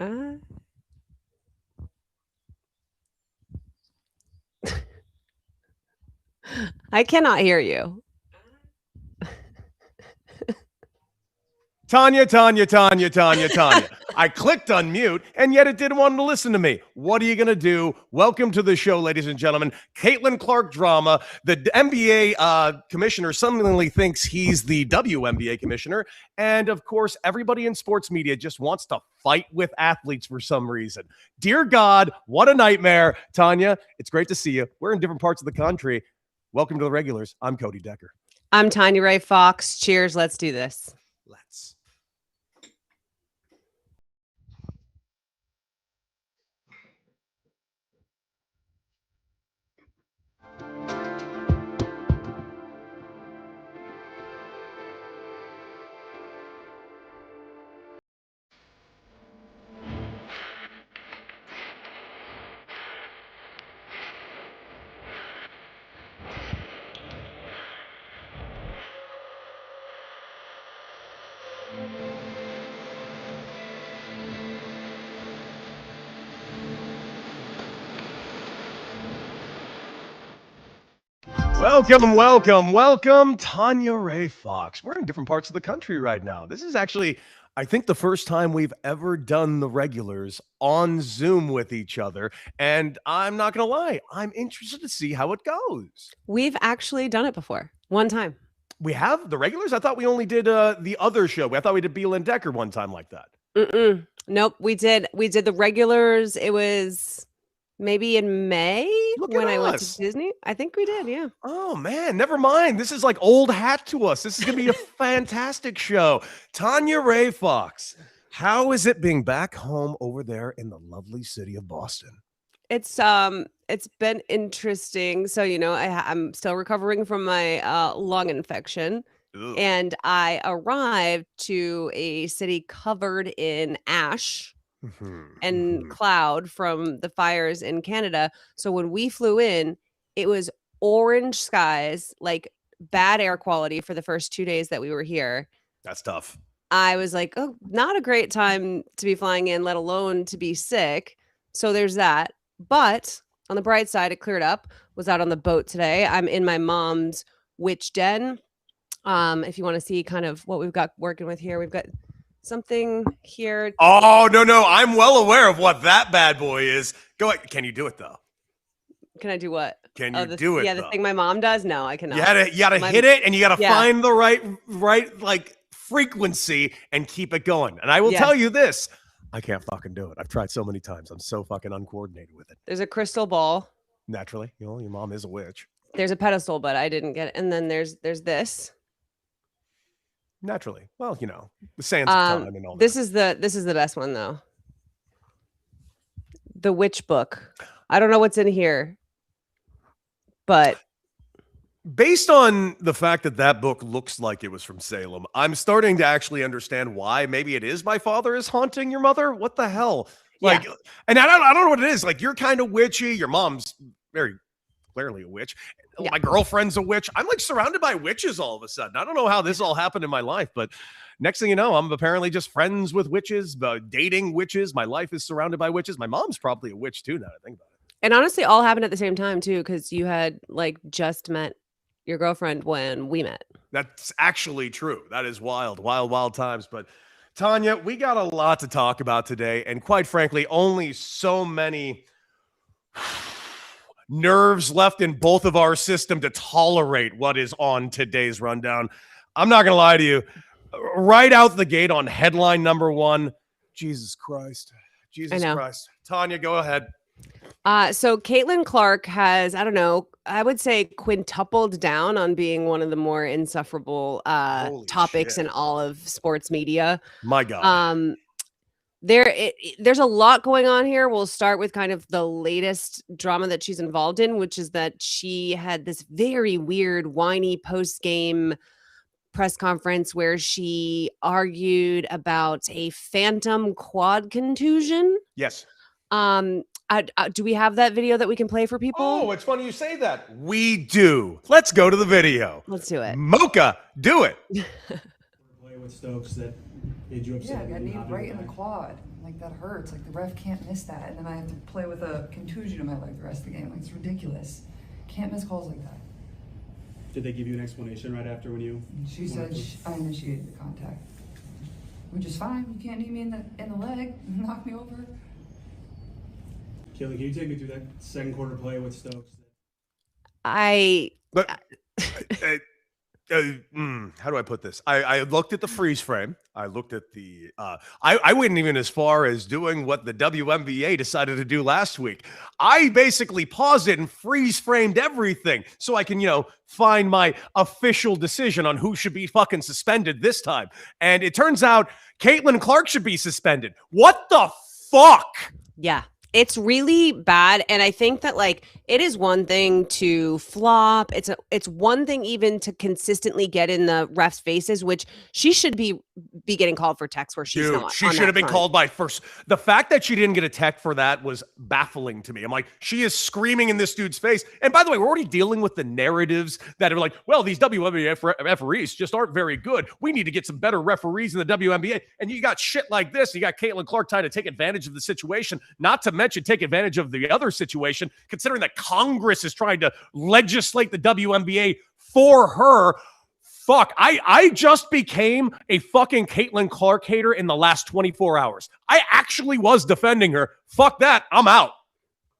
Uh, I cannot hear you. Tanya. I clicked unmute, and yet it didn't want to listen to me. What are you going to do? Welcome to the show, ladies and gentlemen. Caitlin Clark drama. The NBA commissioner suddenly thinks he's the WNBA commissioner. And, of course, everybody in sports media just wants to fight with athletes for some reason. Dear God, what a nightmare. Tanya, it's great to see you. We're in different parts of the country. Welcome to the regulars. I'm Cody Decker. I'm Tanya Ray Fox. Cheers. Let's do this. Let's. Welcome, Tanya Ray Fox. We're in different parts of the country right now. This is actually, I think, the first time we've ever done the regulars on Zoom with each other. And I'm not going to lie, I'm interested to see how it goes. We've actually done it before. One time. We have the regulars? I thought we only did the other show. I thought we did Beal and Decker one time like that. Nope. We did the regulars. It was maybe in May when I went to Disney. I think we did, yeah. Oh, man, never mind. This is like old hat to us. This is going to be a fantastic show. Tanya Ray Fox, how is it being back home over there in the lovely city of Boston? It's been interesting. So, I'm still recovering from my lung infection. Ugh. And I arrived to a city covered in ash. And cloud from the fires in Canada. So when we flew in, it was orange skies, like bad air quality for the first 2 days that we were here. That's tough. I was like, oh, not a great time to be flying in, let alone to be sick. So there's that. But on the bright side, it cleared up. Was out on the boat today. I'm in my mom's witch den. If you want to see kind of what we've got working with here, we've got something here. Oh, no. I'm well aware of what that bad boy is. Go ahead. Can you do it, though? Can I do what? Can you do it? Yeah, the thing my mom does? No, I cannot. You gotta hit it, and you gotta find the right like frequency and keep it going. And I will tell you this. I can't fucking do it. I've tried so many times. I'm so fucking uncoordinated with it. There's a crystal ball. Naturally. Your mom is a witch. There's a pedestal, but I didn't get it. And then there's this. Naturally. Well, the sands of time and all that. This is the best one though. The witch book. I don't know what's in here, but based on the fact that book looks like it was from Salem, I'm starting to actually understand why maybe it is my father is haunting your mother. What the hell? Like, and I don't know what it is. Like, you're kind of witchy. Your mom's very clearly a witch. My girlfriend's a witch. I'm like surrounded by witches all of a sudden. I don't know how this all happened in my life, but next thing you know, I'm apparently just friends with witches, dating witches. My life is surrounded by witches. My mom's probably a witch too, now that I think about it. And honestly, all happened at the same time too, because you had like just met your girlfriend when we met. That's actually true. That is wild times. But Tanya, we got a lot to talk about today, and quite frankly, only so many nerves left in both of our system to tolerate what is on today's rundown. I'm not going to lie to you. Right out the gate on headline number one, Jesus Christ. Tanya, go ahead. So Caitlin Clark has, I don't know, I would say quintupled down on being one of the more insufferable topics in all of sports media. My God. There's a lot going on here. We'll start with kind of the latest drama that she's involved in, which is that she had this very weird, whiny post-game press conference where she argued about a phantom quad contusion. Yes. Do we have that video that we can play for people? Oh, it's funny you say that. We do. Let's go to the video. Let's do it. Mocha, do it. Play with Stokes that Made you Yeah, I upset? got Made you kneed happy? right in the quad. Like, that hurts. Like, the ref can't miss that. And then I have to play with a contusion in my leg the rest of the game. Like, it's ridiculous. Can't miss calls like that. Did they give you an explanation right after when you? She said I initiated the contact, which is fine. You can't knee me in the leg and knock me over. Kaylee, can you take me through that second quarter play with Stokes? But how do I put this? I looked at the freeze frame. I looked at the I went even as far as doing what the WNBA decided to do last week. I basically paused it and freeze framed everything so I can, find my official decision on who should be fucking suspended this time. And it turns out Caitlin Clark should be suspended. What the fuck? Yeah. It's really bad. And I think that it is one thing to flop. It's one thing even to consistently get in the refs' faces, which she should be getting called for techs where she's not. She should have been called by first. The fact that she didn't get a tech for that was baffling to me. I'm like, she is screaming in this dude's face. And by the way, we're already dealing with the narratives that are like, well, these WNBA referees just aren't very good. We need to get some better referees in the WNBA. And you got shit like this. You got Caitlin Clark trying to take advantage of the situation, not to mention take advantage of the other situation, considering that Congress is trying to legislate the WNBA for her. Fuck, I just became a fucking Caitlin Clark hater in the last 24 hours. I actually was defending her. Fuck that. I'm out.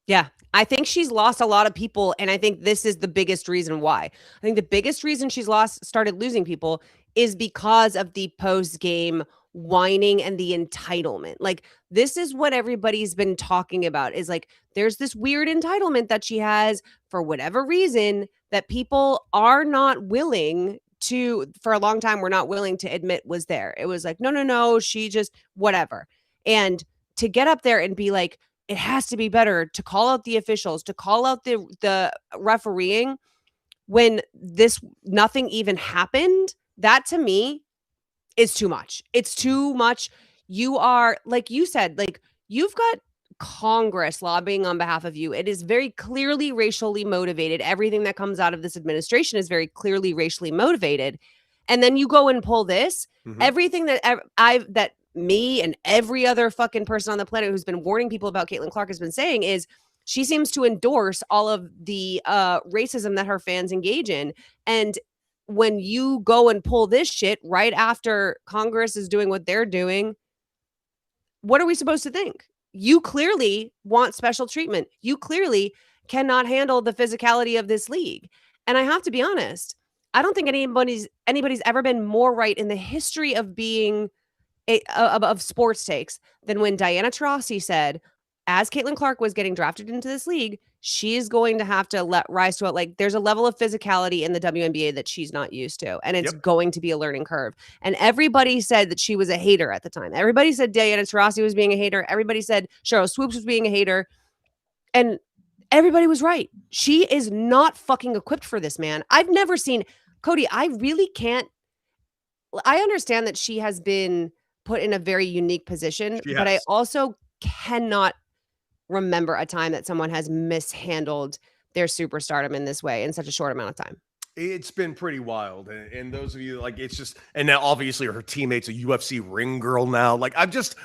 Yeah. I think she's lost a lot of people, and I think this is the biggest reason why. I think the biggest reason she's started losing people is because of the post-game whining and the entitlement. Like, this is what everybody's been talking about, is there's this weird entitlement that she has for whatever reason that people are not willing to, for a long time, we're not willing to admit was there. It was no, she just whatever. And to get up there and be like, it has to be better, to call out the officials, to call out the refereeing when nothing even happened, that to me is too much. It's too much. You are, like you said, you've got Congress lobbying on behalf of you. It is very clearly racially motivated. Everything that comes out of this administration is very clearly racially motivated. And then you go and pull this, everything that me and every other fucking person on the planet who's been warning people about Caitlin Clark has been saying is she seems to endorse all of the racism that her fans engage in. And when you go and pull this shit right after Congress is doing what they're doing, what are we supposed to think? You clearly want special treatment. You clearly cannot handle the physicality of this league. And I have to be honest, I don't think anybody's ever been more right in the history of being of sports takes than when Diana Taurasi said, as Caitlin Clark was getting drafted into this league, she is going to have to rise to it. There's a level of physicality in the WNBA that she's not used to, and it's going to be a learning curve. And everybody said that she was a hater at the time. Everybody said Diana Taurasi was being a hater. Everybody said Cheryl Swoops was being a hater. And everybody was right. She is not fucking equipped for this, man. I've never seen Cody. I really can't. I understand that she has been put in a very unique position, but I also cannot remember a time that someone has mishandled their superstardom in this way in such a short amount of time. It's been pretty wild. And those of you it's just, and now obviously her teammate's a UFC ring girl now. I'm just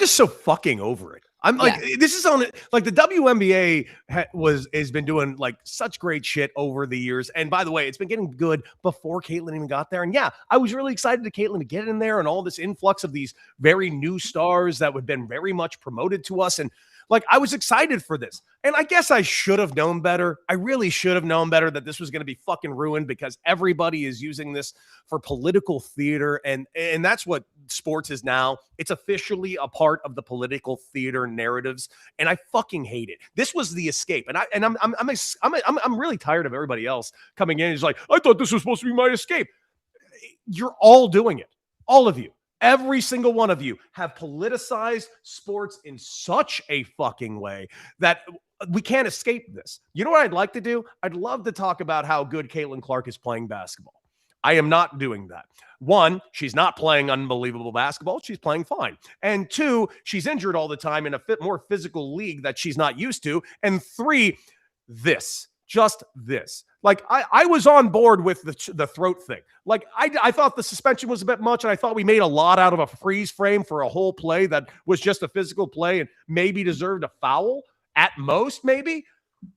so fucking over it. I'm this is on the WNBA has been doing such great shit over the years. And by the way, it's been getting good before Caitlin even got there. And yeah, I was really excited to Caitlin to get in there and all this influx of these very new stars that have been very much promoted to us. And I was excited for this. And I guess I should have known better. I really should have known better that this was going to be fucking ruined because everybody is using this for political theater. And that's what sports is now. It's officially a part of the political theater narratives. And I fucking hate it. This was the escape. And I'm really tired of everybody else coming in. It's like, I thought this was supposed to be my escape. You're all doing it. All of you. Every single one of you have politicized sports in such a fucking way that we can't escape this. You know what I'd like to do? I'd love to talk about how good Caitlin Clark is playing basketball. I am not doing that. One, she's not playing unbelievable basketball. She's playing fine. And two, she's injured all the time in a more physical league that she's not used to. And three, this. just this. Like, I was on board with the throat thing. Like, I thought the suspension was a bit much, and I thought we made a lot out of a freeze frame for a whole play that was just a physical play and maybe deserved a foul at most, maybe.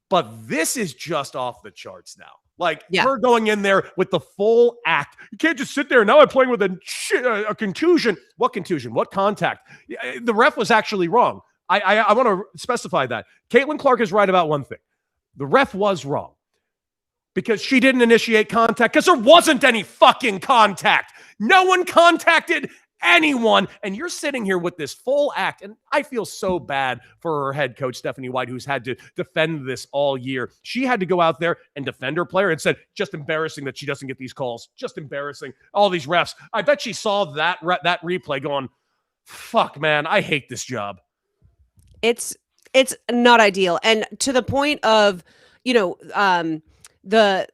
But this is just off the charts now. Like, her going in there with the full act. You can't just sit there. Now I'm playing with a contusion. What contusion? What contact? The ref was actually wrong. I want to specify that. Caitlin Clark is right about one thing. The ref was wrong because she didn't initiate contact because there wasn't any fucking contact. No one contacted anyone. And you're sitting here with this full act. And I feel so bad for her head coach, Stephanie White, who's had to defend this all year. She had to go out there and defend her player and said, just embarrassing that she doesn't get these calls. Just embarrassing. All these refs. I bet she saw that replay going, fuck, man, I hate this job. It's not ideal. And to the point of, the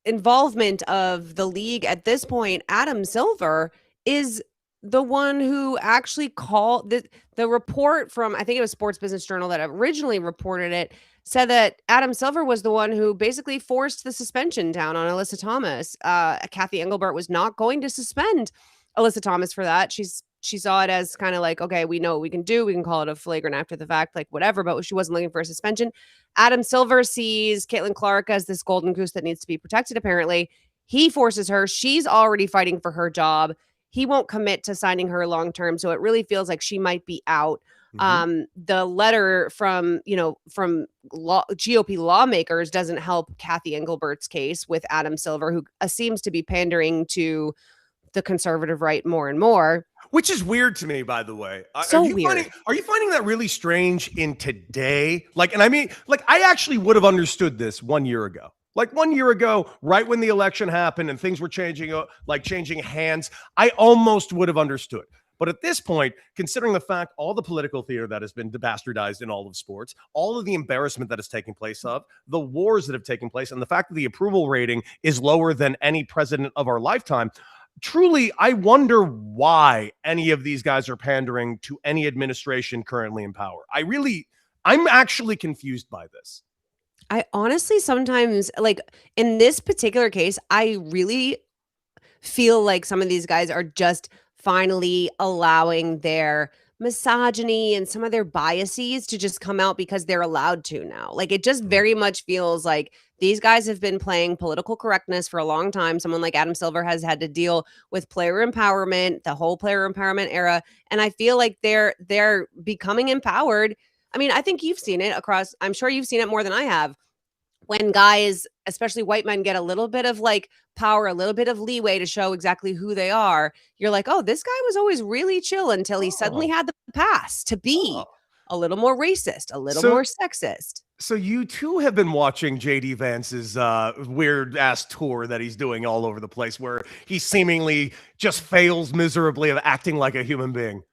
involvement of the league at this point, Adam Silver is the one who actually called the report from, I think it was Sports Business Journal that originally reported it, said that Adam Silver was the one who basically forced the suspension down on Alyssa Thomas. Kathy Engelbert was not going to suspend Alyssa Thomas for that. She saw it as kind of like, okay, we know what we can do. We can call it a flagrant after the fact, like whatever, but she wasn't looking for a suspension. Adam Silver sees Caitlin Clark as this golden goose that needs to be protected, apparently. He forces her. She's already fighting for her job. He won't commit to signing her long-term. So it really feels like she might be out. The letter from GOP lawmakers doesn't help Kathy Engelbert's case with Adam Silver, who seems to be pandering to the conservative right more and more. Which is weird to me, by the way. So weird. Are you finding that really strange in today? Like, and I mean, like, I actually would have understood this 1 year ago. Like 1 year ago, right when the election happened and things were changing hands, I almost would have understood. But at this point, considering the fact all the political theater that has been bastardized in all of sports, all of the embarrassment that is taking place the wars that have taken place, and the fact that the approval rating is lower than any president of our lifetime, truly, I wonder why any of these guys are pandering to any administration currently in power. I'm actually confused by this. I honestly sometimes, like in this particular case, I really feel like some of these guys are just finally allowing their misogyny and some of their biases to just come out because they're allowed to now. Like, it just very much feels like these guys have been playing political correctness for a long time. Someone like Adam Silver has had to deal with player empowerment, the whole player empowerment era. And I feel like they're becoming empowered. I mean, I think you've seen it across, I'm sure you've seen it more than I have. When guys, especially white men, get a little bit of like power, a little bit of leeway to show exactly who they are, you're like, oh, this guy was always really chill until he suddenly had the pass to be a little more racist, a little more sexist. So you too have been watching JD Vance's weird ass tour that he's doing all over the place, where he seemingly just fails miserably of acting like a human being.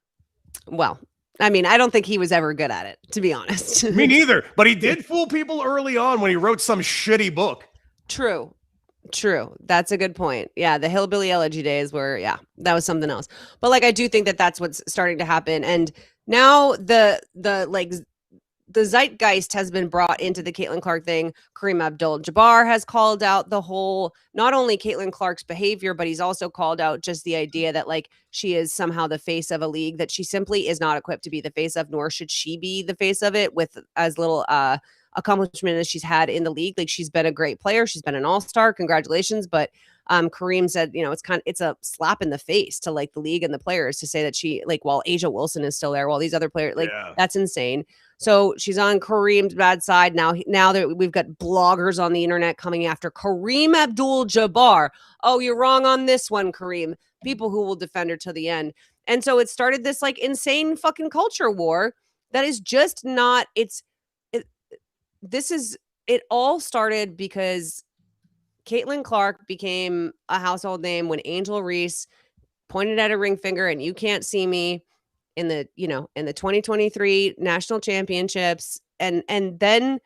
Well, I mean, I don't think he was ever good at it, to be honest. Me neither. But he did fool people early on when he wrote some shitty book. True. That's a good point. Yeah, the Hillbilly Elegy days were, that was something else. But like, I do think that that's what's starting to happen. And now the zeitgeist has been brought into the Caitlin Clark thing. Kareem Abdul-Jabbar has called out the whole, not only Caitlin Clark's behavior, but he's also called out just the idea that like she is somehow the face of a league that she simply is not equipped to be the face of, nor should she be the face of it with as little accomplishment as she's had in the league. Like, she's been a great player. She's been an all-star. Congratulations. But Kareem said, it's a slap in the face to like the league and the players to say that she, like, while Asia Wilson is still there, while these other players, that's insane. So she's on Kareem's bad side. Now that we've got bloggers on the internet coming after Kareem Abdul-Jabbar. Oh, you're wrong on this one, Kareem. People who will defend her to the end. And so it started this like insane fucking culture war that is just not, it all started because Caitlin Clark became a household name when Angel Reese pointed at a ring finger and "you can't see me" in the 2023 national championships. And then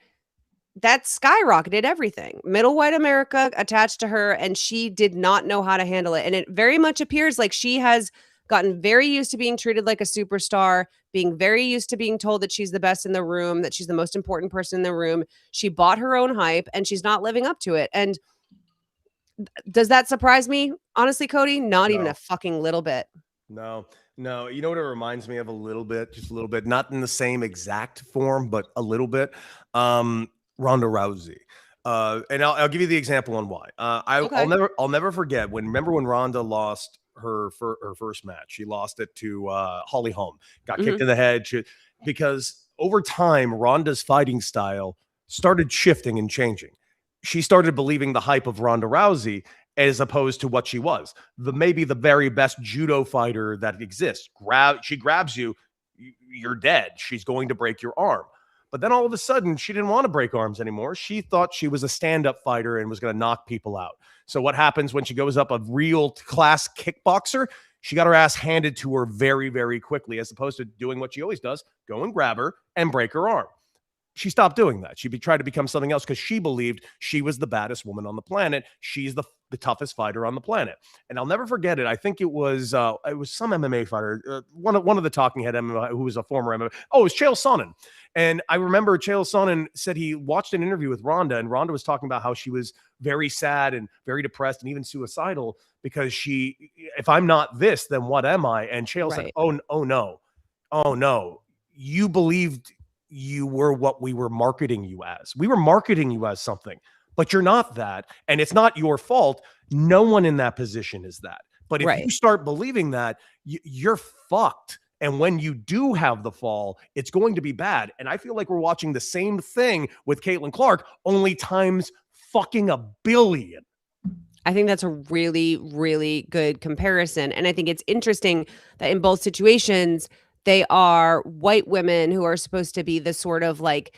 that skyrocketed everything. Middle white America attached to her, and she did not know how to handle it. And it very much appears like she has gotten very used to being treated like a superstar, being very used to being told that she's the best in the room, that she's the most important person in the room. She bought her own hype and she's not living up to it. And does that surprise me? Honestly, Cody, not even a fucking little bit. No. You know what it reminds me of a little bit, just a little bit, not in the same exact form, but a little bit. Ronda Rousey. And I'll give you the example on why. I'll never forget remember when Ronda lost her first match. She lost it to Holly Holm, got kicked in the head because over time Ronda's fighting style started shifting and changing. She started believing the hype of Ronda Rousey as opposed to what she was, maybe the very best judo fighter that exists. She grabs you, you're dead. She's going to break your arm. But then all of a sudden, she didn't want to break arms anymore. She thought she was a stand-up fighter and was going to knock people out. So what happens when she goes up a real class kickboxer? She got her ass handed to her very, very quickly, as opposed to doing what she always does, go and grab her and break her arm. She stopped doing that. She tried to become something else because she believed she was the baddest woman on the planet. She's the toughest fighter on the planet. And I'll never forget it. I think it was some MMA fighter, one of the talking head MMA who was a former MMA. Oh, it was Chael Sonnen. And I remember Chael Sonnen said he watched an interview with Ronda, and Ronda was talking about how she was very sad and very depressed and even suicidal because if I'm not this, then what am I? And Chael said, oh no, you believed you were what we were marketing you as. We were marketing you as something, but you're not that. And it's not your fault. No one in that position is that. But if you start believing that, you're fucked. And when you do have the fall, it's going to be bad. And I feel like we're watching the same thing with Caitlin Clark, only times fucking a billion. I think that's a really, really good comparison. And I think it's interesting that in both situations, they are white women who are supposed to be the sort of like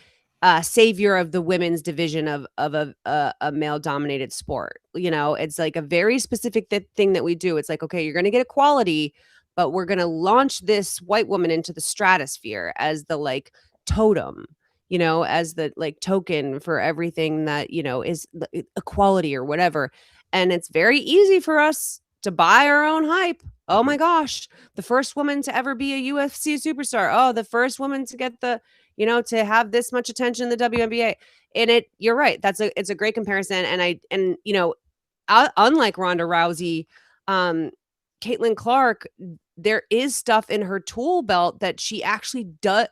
savior of the women's division of a male-dominated sport. You know, it's like a very specific thing that we do. It's like, okay, you're going to get equality, but we're going to launch this white woman into the stratosphere as the like totem, you know, as the like token for everything that, you know, is equality or whatever. And it's very easy for us to buy our own hype. Oh my gosh, the first woman to ever be a UFC superstar. Oh, the first woman to get the, you know, to have this much attention in the WNBA. And you're right. It's a great comparison. And you know, unlike Ronda Rousey, Caitlin Clark, there is stuff in her tool belt that she actually does,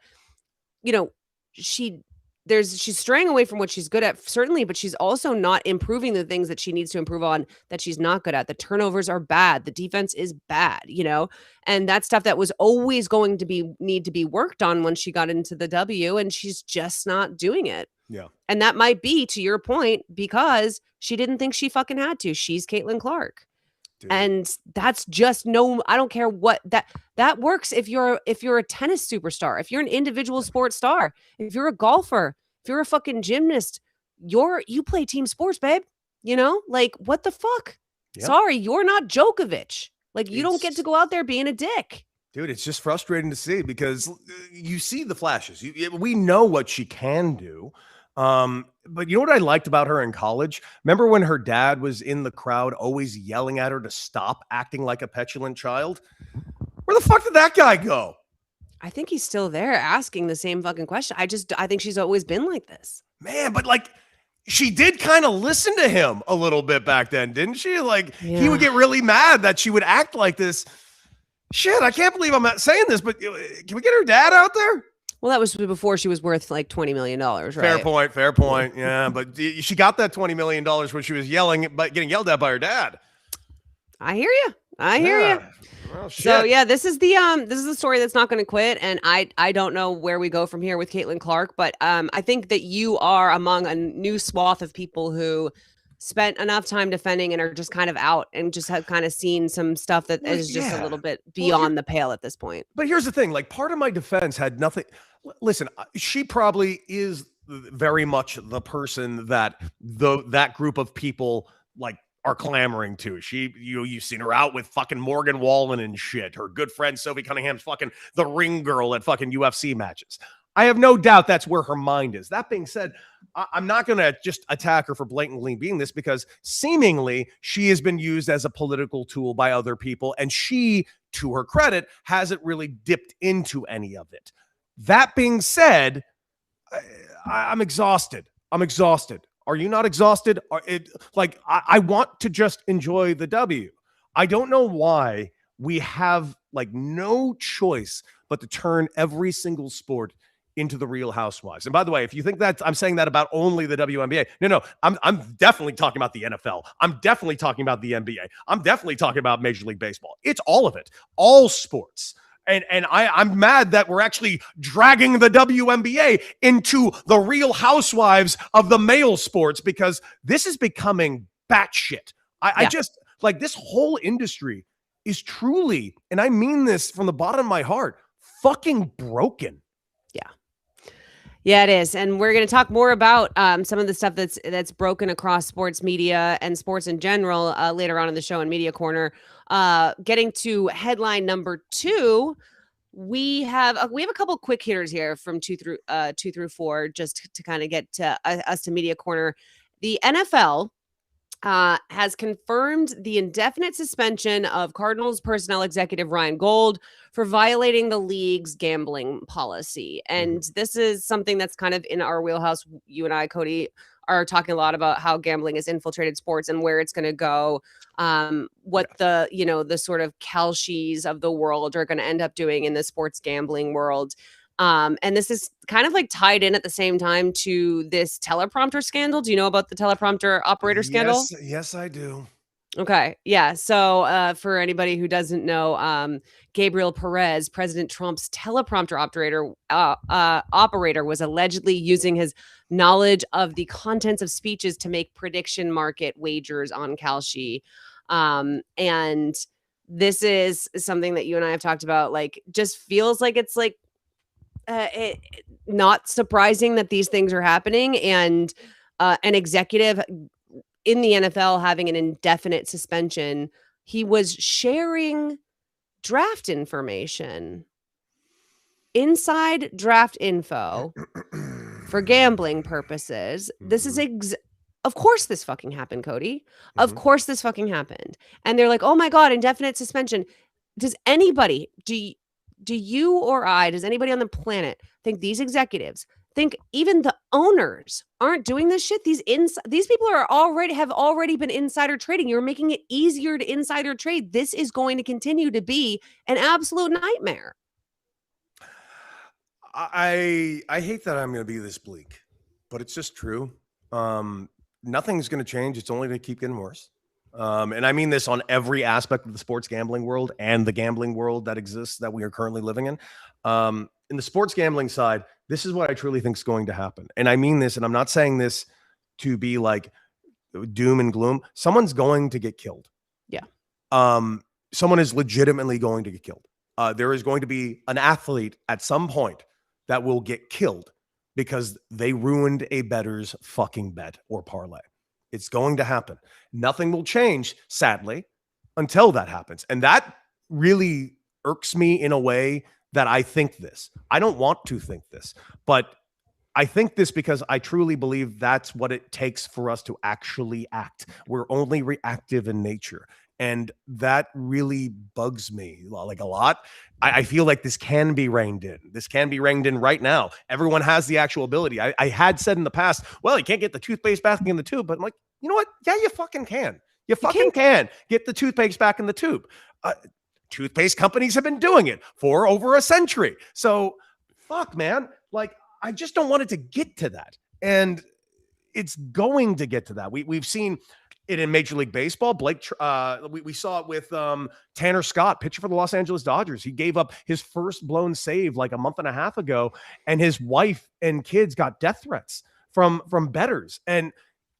you know, she's straying away from what she's good at, certainly, but she's also not improving the things that she needs to improve on that she's not good at. The turnovers are bad. The defense is bad, you know, and that's stuff that was always going to need to be worked on when she got into the W, and she's just not doing it. Yeah. And that might be, to your point, because she didn't think she fucking had to. She's Caitlin Clark. Dude. And that's just I don't care what that works if you're a tennis superstar, if you're an individual sports star, if you're a golfer, if you're a fucking gymnast, you play team sports, babe. You know, like what the fuck? Yep. Sorry, you're not Djokovic. Like you don't get to go out there being a dick. Dude, it's just frustrating to see because you see the flashes. We know what she can do. But you know what I liked about her in college? Remember when her dad was in the crowd always yelling at her to stop acting like a petulant child? Where the fuck did that guy go? I think he's still there asking the same fucking question. I think she's always been like this. Man, but like she did kind of listen to him a little bit back then, didn't she? Like he would get really mad that she would act like this. Shit, I can't believe I'm not saying this, but can we get her dad out there? Well, that was before she was worth like $20 million, right? Fair point. Yeah, but she got that $20 million when she was getting yelled at by her dad. I hear you. Well, shit. So yeah, this is the story that's not going to quit, and I don't know where we go from here with Caitlin Clark, but I think that you are among a new swath of people who spent enough time defending and are just kind of out and just have kind of seen some stuff that is just a little bit beyond the pale at this point. But here's the thing, like part of my defense had nothing. Listen, she probably is very much the person that that group of people like are clamoring to. You've seen her out with fucking Morgan Wallen and shit. Her good friend Sophie Cunningham's fucking the ring girl at fucking UFC matches. I have no doubt that's where her mind is. That being said, I'm not going to just attack her for blatantly being this, because seemingly she has been used as a political tool by other people, and she, to her credit, hasn't really dipped into any of it. That being said, I'm exhausted. I'm exhausted. Are you not exhausted? I want to just enjoy the W. I don't know why we have like no choice but to turn every single sport into the Real Housewives. And by the way, if you think that I'm saying that about only the WNBA, no, I'm definitely talking about the NFL. I'm definitely talking about the NBA. I'm definitely talking about Major League Baseball. It's all of it, all sports. And I'm mad that we're actually dragging the WNBA into the Real Housewives of the male sports, because this is becoming batshit. I just like, this whole industry is truly, and I mean this from the bottom of my heart, fucking broken. Yeah, it is. And we're going to talk more about some of the stuff that's broken across sports media and sports in general later on in the show in Media Corner. Getting to headline number 2, we have a couple quick hitters here from 2 through 4, just to kind of get to us to Media Corner. The NFL has confirmed the indefinite suspension of Cardinals personnel executive Ryan Gold for violating the league's gambling policy. And this is something that's kind of in our wheelhouse. You and I, Cody, are talking a lot about how gambling has infiltrated sports and where it's going to go. What the sort of Kelshys of the world are going to end up doing in the sports gambling world. And this is kind of like tied in at the same time to this teleprompter scandal. Do you know about the teleprompter operator scandal? Yes, I do. Okay. Yeah. So for anybody who doesn't know, Gabriel Perez, President Trump's teleprompter operator, was allegedly using his knowledge of the contents of speeches to make prediction market wagers on Kalshi. And this is something that you and I have talked about, like, just feels like it's like, not surprising that these things are happening, and an executive in the NFL having an indefinite suspension. He was sharing draft information, inside draft info for gambling purposes. This is of course this fucking happened, Cody. Of course this fucking happened. And they're like, oh my God, indefinite suspension. Does anybody, do you or I, does anybody on the planet think these executives, think even the owners aren't doing this shit? These people have already been insider trading. You're making it easier to insider trade. This is going to continue to be an absolute nightmare. I hate that I'm going to be this bleak, but it's just true. Nothing's going to change. It's only going to keep getting worse. And I mean this on every aspect of the sports gambling world and the gambling world that exists that we are currently living in. In the sports gambling side, this is what I truly think is going to happen. And I mean this, and I'm not saying this to be like doom and gloom. Someone's going to get killed. Yeah. Someone is legitimately going to get killed. There is going to be an athlete at some point that will get killed because they ruined a bettor's fucking bet or parlay. It's going to happen. Nothing will change, sadly, until that happens. And that really irks me in a way that I think this. I don't want to think this, but I think this because I truly believe that's what it takes for us to actually act. We're only reactive in nature. And that really bugs me like a lot. I feel like this can be reined in. This can be reined in right now. Everyone has the actual ability. I had said in the past, well, you can't get the toothpaste back in the tube. But I'm like, you know what? Yeah, you fucking can. You fucking can get the toothpaste back in the tube. Toothpaste companies have been doing it for over a century. So fuck, man. Like, I just don't want it to get to that. And it's going to get to that. We've seen it in Major League Baseball. We saw it with Tanner Scott, pitcher for the Los Angeles Dodgers. He gave up his first blown save like a month and a half ago, and his wife and kids got death threats from bettors. And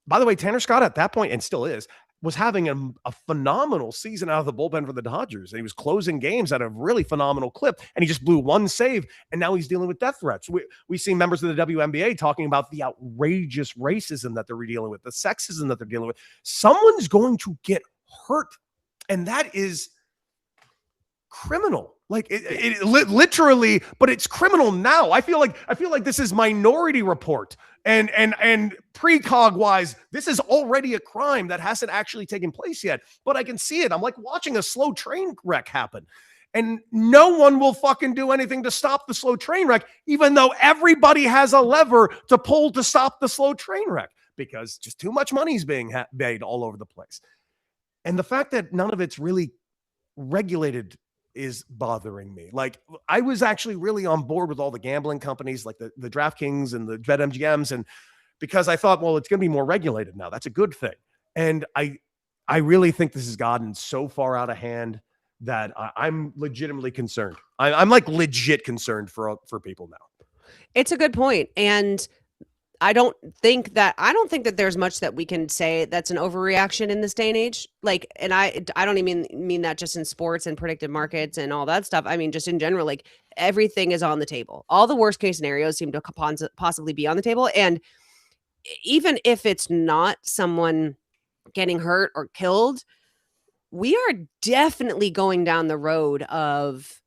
by the way, Tanner Scott at that point, and still is, was having a phenomenal season out of the bullpen for the Dodgers. And he was closing games at a really phenomenal clip, and he just blew one save, and now he's dealing with death threats. We see members of the WNBA talking about the outrageous racism that they're dealing with, the sexism that they're dealing with. Someone's going to get hurt, and that is criminal. Like literally, but it's criminal now. I feel like this is Minority Report and precog wise, this is already a crime that hasn't actually taken place yet, but I can see it. I'm like watching a slow train wreck happen. And no one will fucking do anything to stop the slow train wreck, even though everybody has a lever to pull to stop the slow train wreck, because just too much money is being made all over the place. And the fact that none of it's really regulated is bothering me. Like, I was actually really on board with all the gambling companies like the DraftKings and the BetMGMs, and because I thought, well, it's going to be more regulated now. That's a good thing. And I really think this has gotten so far out of hand that I'm legitimately concerned. I'm like legit concerned for people now. It's a good point. And I don't think that there's much that we can say that's an overreaction in this day and age. Like, and I don't even mean that just in sports and predictive markets and all that stuff. I mean, just in general, like everything is on the table. All the worst case scenarios seem to possibly be on the table. And even if it's not someone getting hurt or killed, we are definitely going down the road of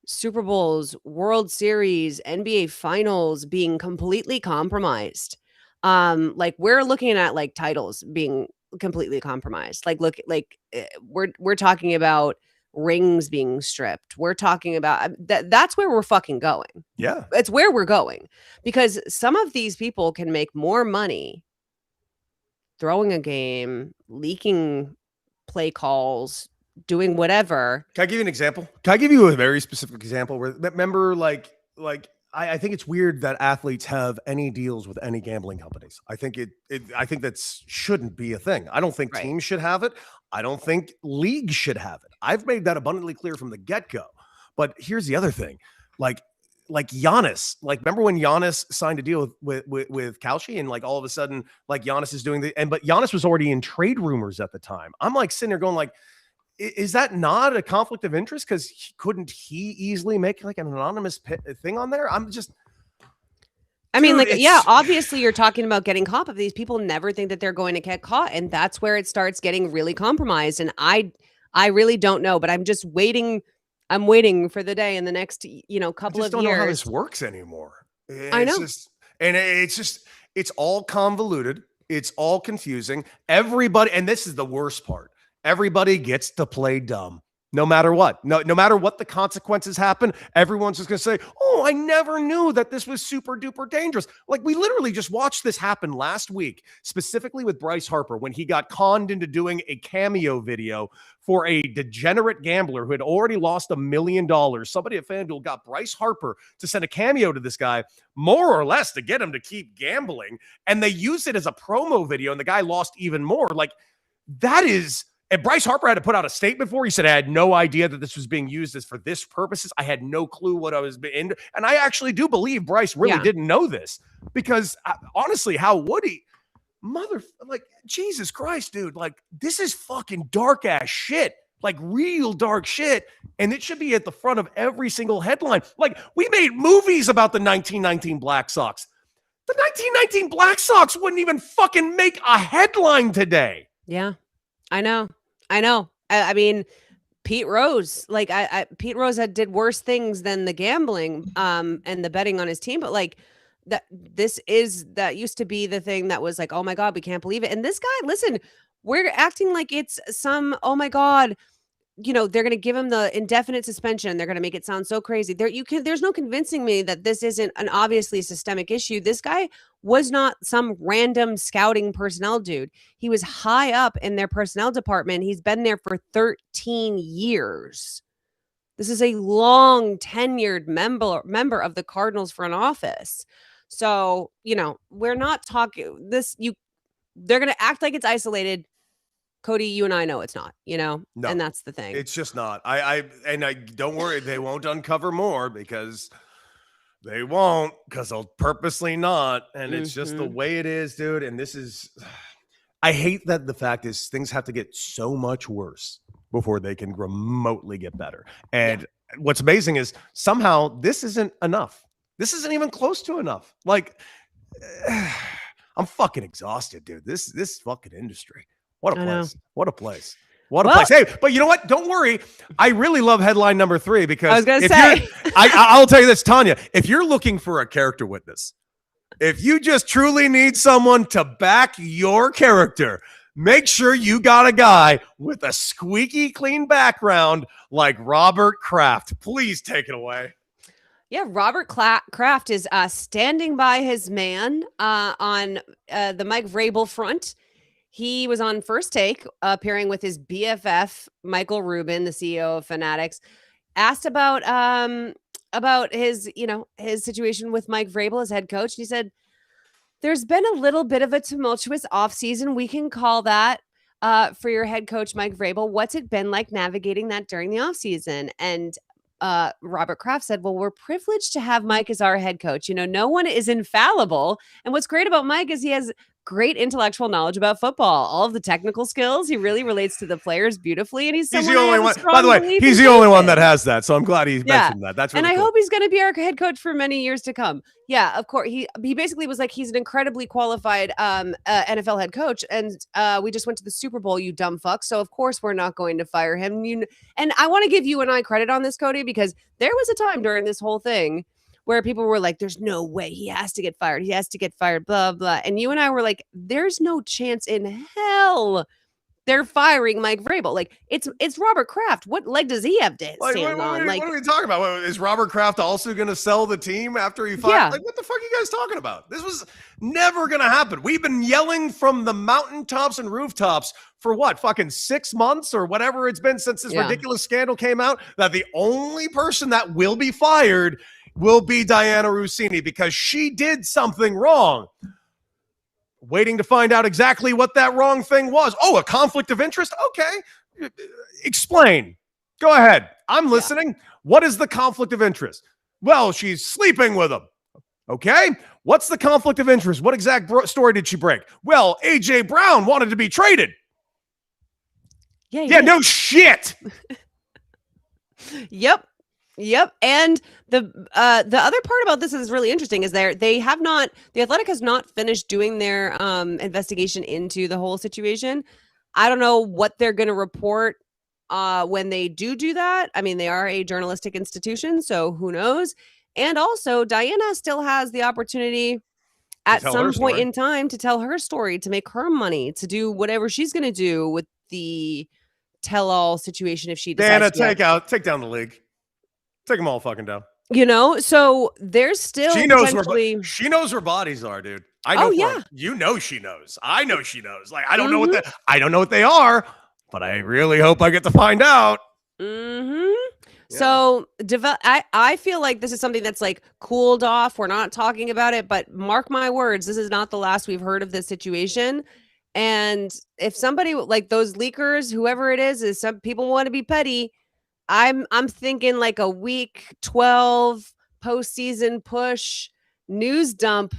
Super Bowls, World Series, NBA Finals being completely compromised. Like we're looking at like titles being completely compromised. Like we're talking about rings being stripped. We're talking about that's where we're fucking going. Yeah. It's where we're going, because some of these people can make more money throwing a game, leaking play calls, doing whatever. Can I give you an example? Can I give you a very specific example where remember, I think it's weird that athletes have any deals with any gambling companies. I think I think that shouldn't be a thing. I don't think teams should have it. I don't think leagues should have it. I've made that abundantly clear from the get-go. But here's the other thing. Like Giannis, like remember when Giannis signed a deal with Kalshi, and like all of a sudden, like Giannis is doing but Giannis was already in trade rumors at the time. I'm like sitting there going like, is that not a conflict of interest? Because couldn't he easily make like an anonymous thing on there? I mean, like, yeah, obviously you're talking about getting caught, but these people never think that they're going to get caught. And that's where it starts getting really compromised. And I really don't know, but I'm just waiting. I'm waiting for the day in the next, couple of years. I don't know how this works anymore. I know. It's all convoluted. It's all confusing. Everybody, and this is the worst part. Everybody gets to play dumb, no matter what. No matter what the consequences happen, everyone's just going to say, oh, I never knew that this was super duper dangerous. Like we literally just watched this happen last week, specifically with Bryce Harper, when he got conned into doing a cameo video for a degenerate gambler who had already lost $1 million. Somebody at FanDuel got Bryce Harper to send a cameo to this guy, more or less to get him to keep gambling. And they used it as a promo video, and the guy lost even more. Like that is... And Bryce Harper had to put out a statement for. He said, I had no idea that this was being used as for this purposes. I had no clue what I was in. And I actually do believe Bryce really didn't know this, because honestly, how would he? Jesus Christ, dude. Like, this is fucking dark ass shit. Like real dark shit. And it should be at the front of every single headline. Like we made movies about the 1919 Black Sox. The 1919 Black Sox wouldn't even fucking make a headline today. Yeah, I know. I mean, Pete Rose, like Pete Rose did worse things than the gambling and the betting on his team. But like that used to be the thing that was like, oh my God, we can't believe it. And this guy, listen, we're acting like it's some, oh my God, they're going to give him the indefinite suspension. They're going to make it sound so crazy. There's no convincing me that this isn't an obviously systemic issue. This guy was not some random scouting personnel dude. He was high up in their personnel department. He's been there for 13 years. This is a long tenured member of the Cardinals front office. So, we're not talking this. They're going to act like it's isolated. Cody, you and I know it's not, no, and that's the thing. It's just not. I don't worry. They won't uncover more, because they won't, because they'll purposely not. And it's just the way it is, dude. And I hate that the fact is things have to get so much worse before they can remotely get better. And what's amazing is somehow this isn't enough. This isn't even close to enough. Like, I'm fucking exhausted, dude. This fucking industry. What a place. What a place. What a place. Hey, but you know what? Don't worry. I really love headline number 3 because I was going to say, I'll tell you this, Tanya, if you're looking for a character witness, if you just truly need someone to back your character, make sure you got a guy with a squeaky clean background like Robert Kraft. Please take it away. Yeah, Robert Kraft is standing by his man on the Mike Vrabel front. He was on First Take, appearing with his BFF, Michael Rubin, the CEO of Fanatics, asked about his, his situation with Mike Vrabel as head coach. And he said, there's been a little bit of a tumultuous offseason. We can call that for your head coach, Mike Vrabel. What's it been like navigating that during the offseason? And Robert Kraft said, well, we're privileged to have Mike as our head coach. No one is infallible. And what's great about Mike is he has great intellectual knowledge about football, all of the technical skills. He really relates to the players beautifully. And he's the only one. By the way, he's the only one that has that. So I'm glad he mentioned that. That's really cool. I hope he's going to be our head coach for many years to come. Yeah, of course. He basically was like, he's an incredibly qualified NFL head coach. And we just went to the Super Bowl, you dumb fuck. So of course we're not going to fire him. And I want to give you and I credit on this, Cody, because there was a time during this whole thing where people were like, there's no way he has to get fired. He has to get fired, blah, blah. And you and I were like, there's no chance in hell they're firing Mike Vrabel. Like, it's Robert Kraft. What leg does he have to stand on? What are we talking about? Is Robert Kraft also going to sell the team after he fired? Yeah. Like, what the fuck are you guys talking about? This was never going to happen. We've been yelling from the mountaintops and rooftops for what, fucking 6 months or whatever it's been since this ridiculous scandal came out, that the only person that will be fired will be Diana Rossini because she did something wrong. Waiting to find out exactly what that wrong thing was. Oh, a conflict of interest? Okay. Explain. Go ahead. I'm listening. Yeah. What is the conflict of interest? Well, she's sleeping with him. Okay. What's the conflict of interest? What exact story did she break? Well, AJ Brown wanted to be traded. Yeah, no shit. Yep. And the other part about this is really interesting is the Athletic has not finished doing their investigation into the whole situation. I don't know what they're going to report when they do that. I mean, they are a journalistic institution, so who knows? And also, Diana still has the opportunity at some point in time to tell her story, to make her money, to do whatever she's going to do with the tell-all situation if she decides Diana, take down the league. Take them all fucking down. So there's still she knows where bodies are, dude. I know. She knows. I know she knows. Like, I don't know what they are, but I really hope I get to find out. Mm-hmm. Yeah. So I feel like this is something that's like cooled off. We're not talking about it, but mark my words, this is not the last we've heard of this situation. And if somebody like those leakers, whoever it is some people want to be petty. I'm thinking like a week 12 postseason push news dump.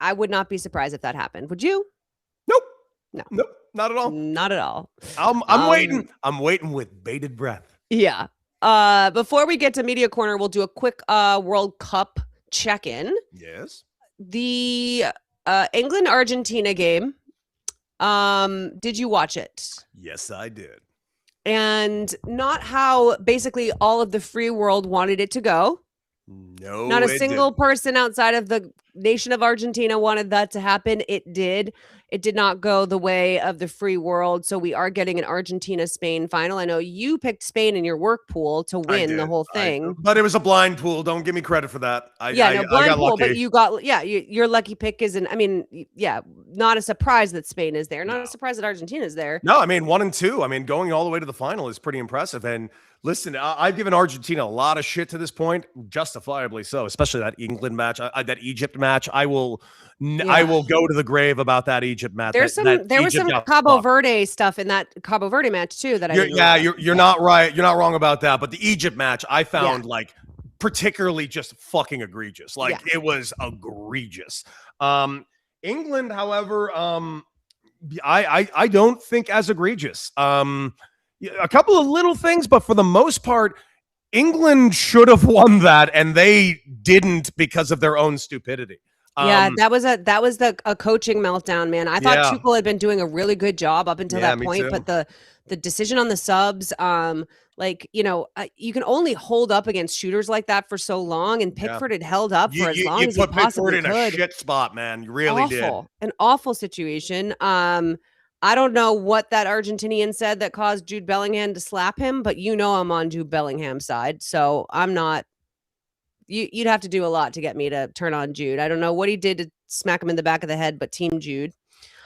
I would not be surprised if that happened. Would you? Nope. No. Nope. Not at all. Not at all. I'm waiting. I'm waiting with bated breath. Yeah. Before we get to Media Corner, we'll do a quick World Cup check-in. Yes. The England-Argentina game. Did you watch it? Yes, I did. And not how basically all of the free world wanted it to go. No, not a single person outside of the nation of Argentina wanted that to happen. It did. It did not go the way of the free world. So we are getting an Argentina-Spain final. I know you picked Spain in your work pool to win the whole thing. But it was a blind pool. Don't give me credit for that. Blind pool, lucky. But you got, your lucky pick isn't, not a surprise that Spain is there. Not a surprise that Argentina is there. No, 1 and 2. Going all the way to the final is pretty impressive. And listen, I've given Argentina a lot of shit to this point, justifiably so, especially that England match, that Egypt match. I will go to the grave about that Egypt match. There was some Cabo Verde stuff in that Cabo Verde match too that you're not right. You're not wrong about that. But the Egypt match I found particularly just fucking egregious. It was egregious. England, however, I don't think as egregious. A couple of little things, but for the most part, England should have won that, and they didn't because of their own stupidity. Yeah, that was a coaching meltdown, man. I thought Yeah. Tuchel had been doing a really good job up until that me point, too. but the decision on the subs, you can only hold up against shooters like that for so long, and Pickford had held up for as long You as he put Pickford possibly in a could. shit spot, man. You really did. An awful situation. I don't know what that Argentinian said that caused Jude Bellingham to slap him, but I'm on Jude Bellingham's side, so I'm not. You'd have to do a lot to get me to turn on Jude. I don't know what he did to smack him in the back of the head, but Team Jude.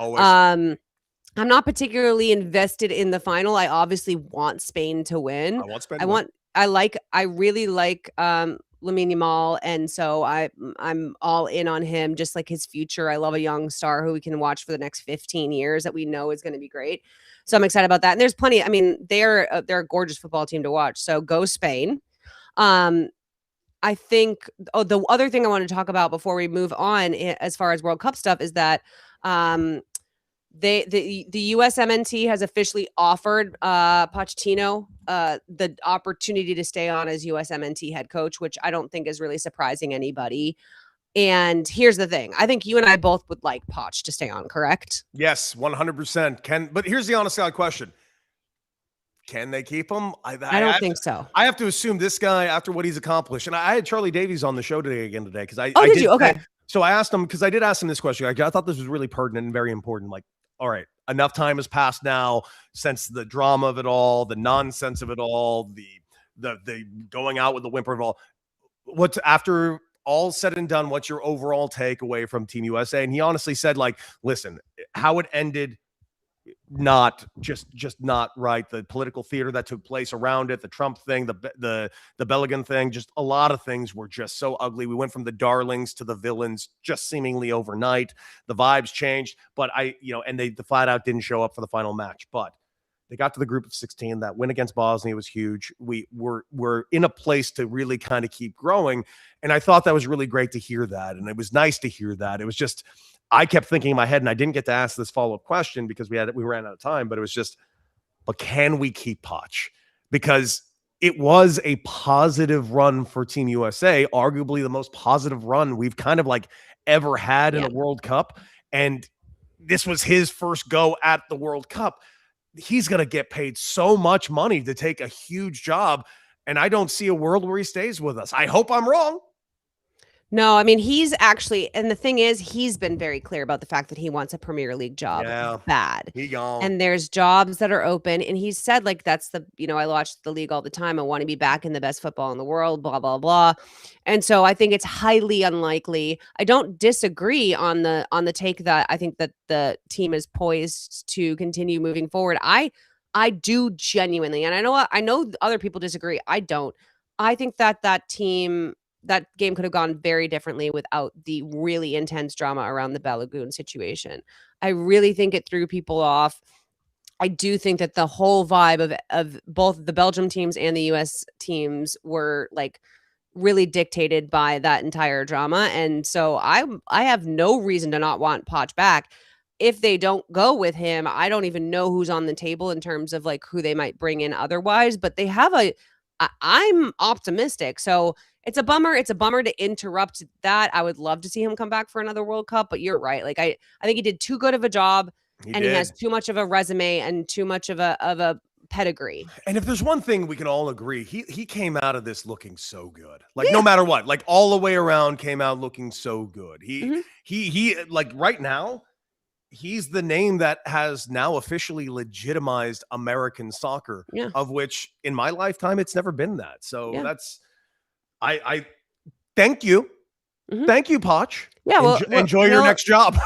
Always. I'm not particularly invested in the final. I obviously want Spain to win. I want Spain to win. I really like Lamine Yamal, and so I'm all in on him, just like his future. I love a young star who we can watch for the next 15 years that we know is going to be great. So I'm excited about that. And there's plenty. I mean, they're a gorgeous football team to watch. So go Spain. I think the other thing I want to talk about before we move on as far as World Cup stuff is that the USMNT has officially offered Pochettino the opportunity to stay on as USMNT head coach, which I don't think is really surprising anybody. And here's the thing. I think you and I both would like Poch to stay on, correct? Yes, 100%. But here's the honest God question. Can they keep him? I don't think so. I have to assume this guy, after what he's accomplished, and I had Charlie Davies on the show today because I did you? Okay. So I asked him, because I did ask him this question. I thought this was really pertinent and very important. Like, all right, enough time has passed now since the drama of it all, the nonsense of it all, the going out with the whimper of it all. What's after all said and done? What's your overall takeaway from Team USA? And he honestly said, like, listen, how it ended, not not right. The political theater that took place around it, the Trump thing, the Belligan thing, just a lot of things were just so ugly. We went from the darlings to the villains just seemingly overnight. The vibes changed, but and they flat out didn't show up for the final match, but they got to the group of 16. That win against Bosnia was huge. We're in a place to really kind of keep growing. And I thought that was really great to hear that. And it was nice to hear that. It was just, I kept thinking in my head, and I didn't get to ask this follow-up question because we ran out of time, but it was just, but can we keep Poch? Because it was a positive run for Team USA, arguably the most positive run we've kind of like ever had in a World Cup. And this was his first go at the World Cup. He's going to get paid so much money to take a huge job. And I don't see a world where he stays with us. I hope I'm wrong. No, I mean, he's actually, and the thing is, he's been very clear about the fact that he wants a Premier League job bad. He gone. And there's jobs that are open. And he said, like, that's I watch the league all the time. I want to be back in the best football in the world, blah, blah, blah. And so I think it's highly unlikely. I don't disagree on the take that I think that the team is poised to continue moving forward. I do genuinely, and I know other people disagree. I don't. I think that that game could have gone very differently without the really intense drama around the Balogun situation. I really think it threw people off. I do think that the whole vibe of both the Belgium teams and the US teams were like really dictated by that entire drama. And so I have no reason to not want Poch back. If they don't go with him, I don't even know who's on the table in terms of like who they might bring in otherwise, but they have I'm optimistic. So it's a bummer. It's a bummer to interrupt that. I would love to see him come back for another World Cup, but you're right. Like I think he did too good of a job, he has too much of a resume and too much of a pedigree. And if there's one thing we can all agree, he came out of this looking so good. Like no matter what, like all the way around came out looking so good. He like right now, he's the name that has now officially legitimized American soccer, of which in my lifetime, it's never been that. So that's, I thank you. Thank you, Poch. Yeah. Well, enjoy your next job.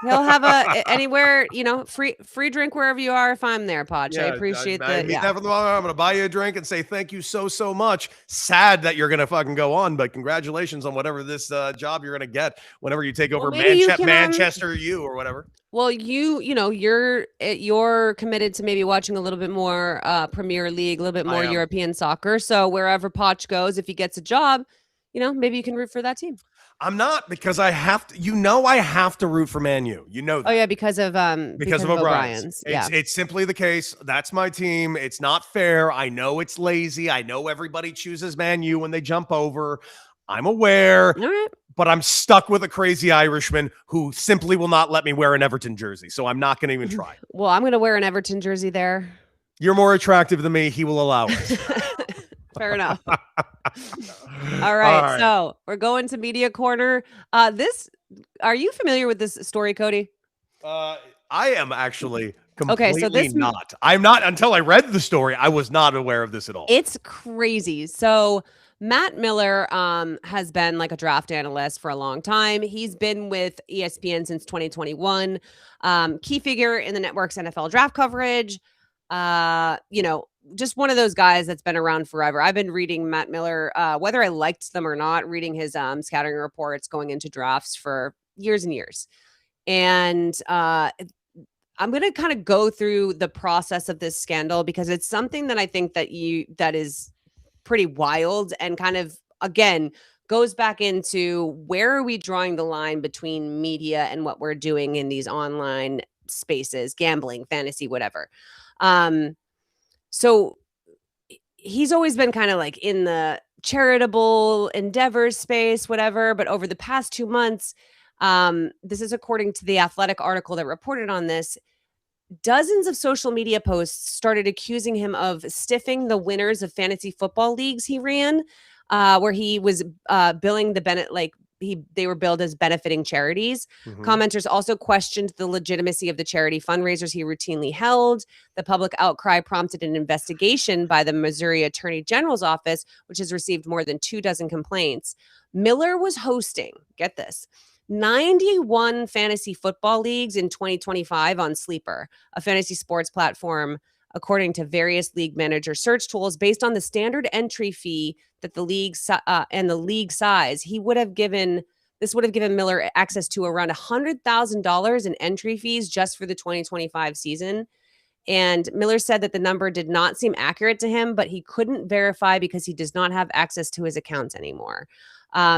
He'll have anywhere, free drink wherever you are. If I'm there, Poch, I appreciate that. I'm going to buy you a drink and say thank you so much. Sad that you're going to fucking go on, but congratulations on whatever this job you're going to get whenever you take over Manchester U or whatever. Well, you're committed to maybe watching a little bit more Premier League, a little bit more European soccer. So wherever Poch goes, if he gets a job, maybe you can root for that team. I'm not, because I have to, I have to root for Man U. You know that. Oh yeah, because of O'Brien's. It's simply the case. That's my team. It's not fair. I know it's lazy. I know everybody chooses Man U when they jump over. I'm aware. All right. but I'm stuck with a crazy Irishman who simply will not let me wear an Everton jersey. So I'm not going to even try. Well, I'm going to wear an Everton jersey there. You're more attractive than me. He will allow it. Fair enough. All right. So we're going to Media Corner. Are you familiar with this story, Cody? I am actually completely okay, so this not. I'm not until I read the story. I was not aware of this at all. It's crazy. So Matt Miller has been like a draft analyst for a long time. He's been with ESPN since 2021. Key figure in the network's NFL draft coverage. Just one of those guys that's been around forever. I've been reading Matt Miller, whether I liked them or not, reading his scouting reports going into drafts for years and years. And I'm going to kind of go through the process of this scandal because it's something that I think that is pretty wild and kind of, again, goes back into where are we drawing the line between media and what we're doing in these online spaces, gambling, fantasy, whatever. So he's always been kind of like in the charitable endeavors space, whatever. But over the past 2 months, this is according to the Athletic article that reported on this, dozens of social media posts started accusing him of stiffing the winners of fantasy football leagues he ran, where he was billing they were billed as benefiting charities. Mm-hmm. Commenters also questioned the legitimacy of the charity fundraisers he routinely held. The public outcry prompted an investigation by the Missouri Attorney General's office, which has received more than 24 complaints. Miller was hosting, get this, 91 fantasy football leagues in 2025 on Sleeper, a fantasy sports platform, according to various league manager search tools. Based on the standard entry fee that the league and the league size, this would have given Miller access to around $100,000 in entry fees just for the 2025 season. And Miller said that the number did not seem accurate to him, but he couldn't verify because he does not have access to his accounts anymore.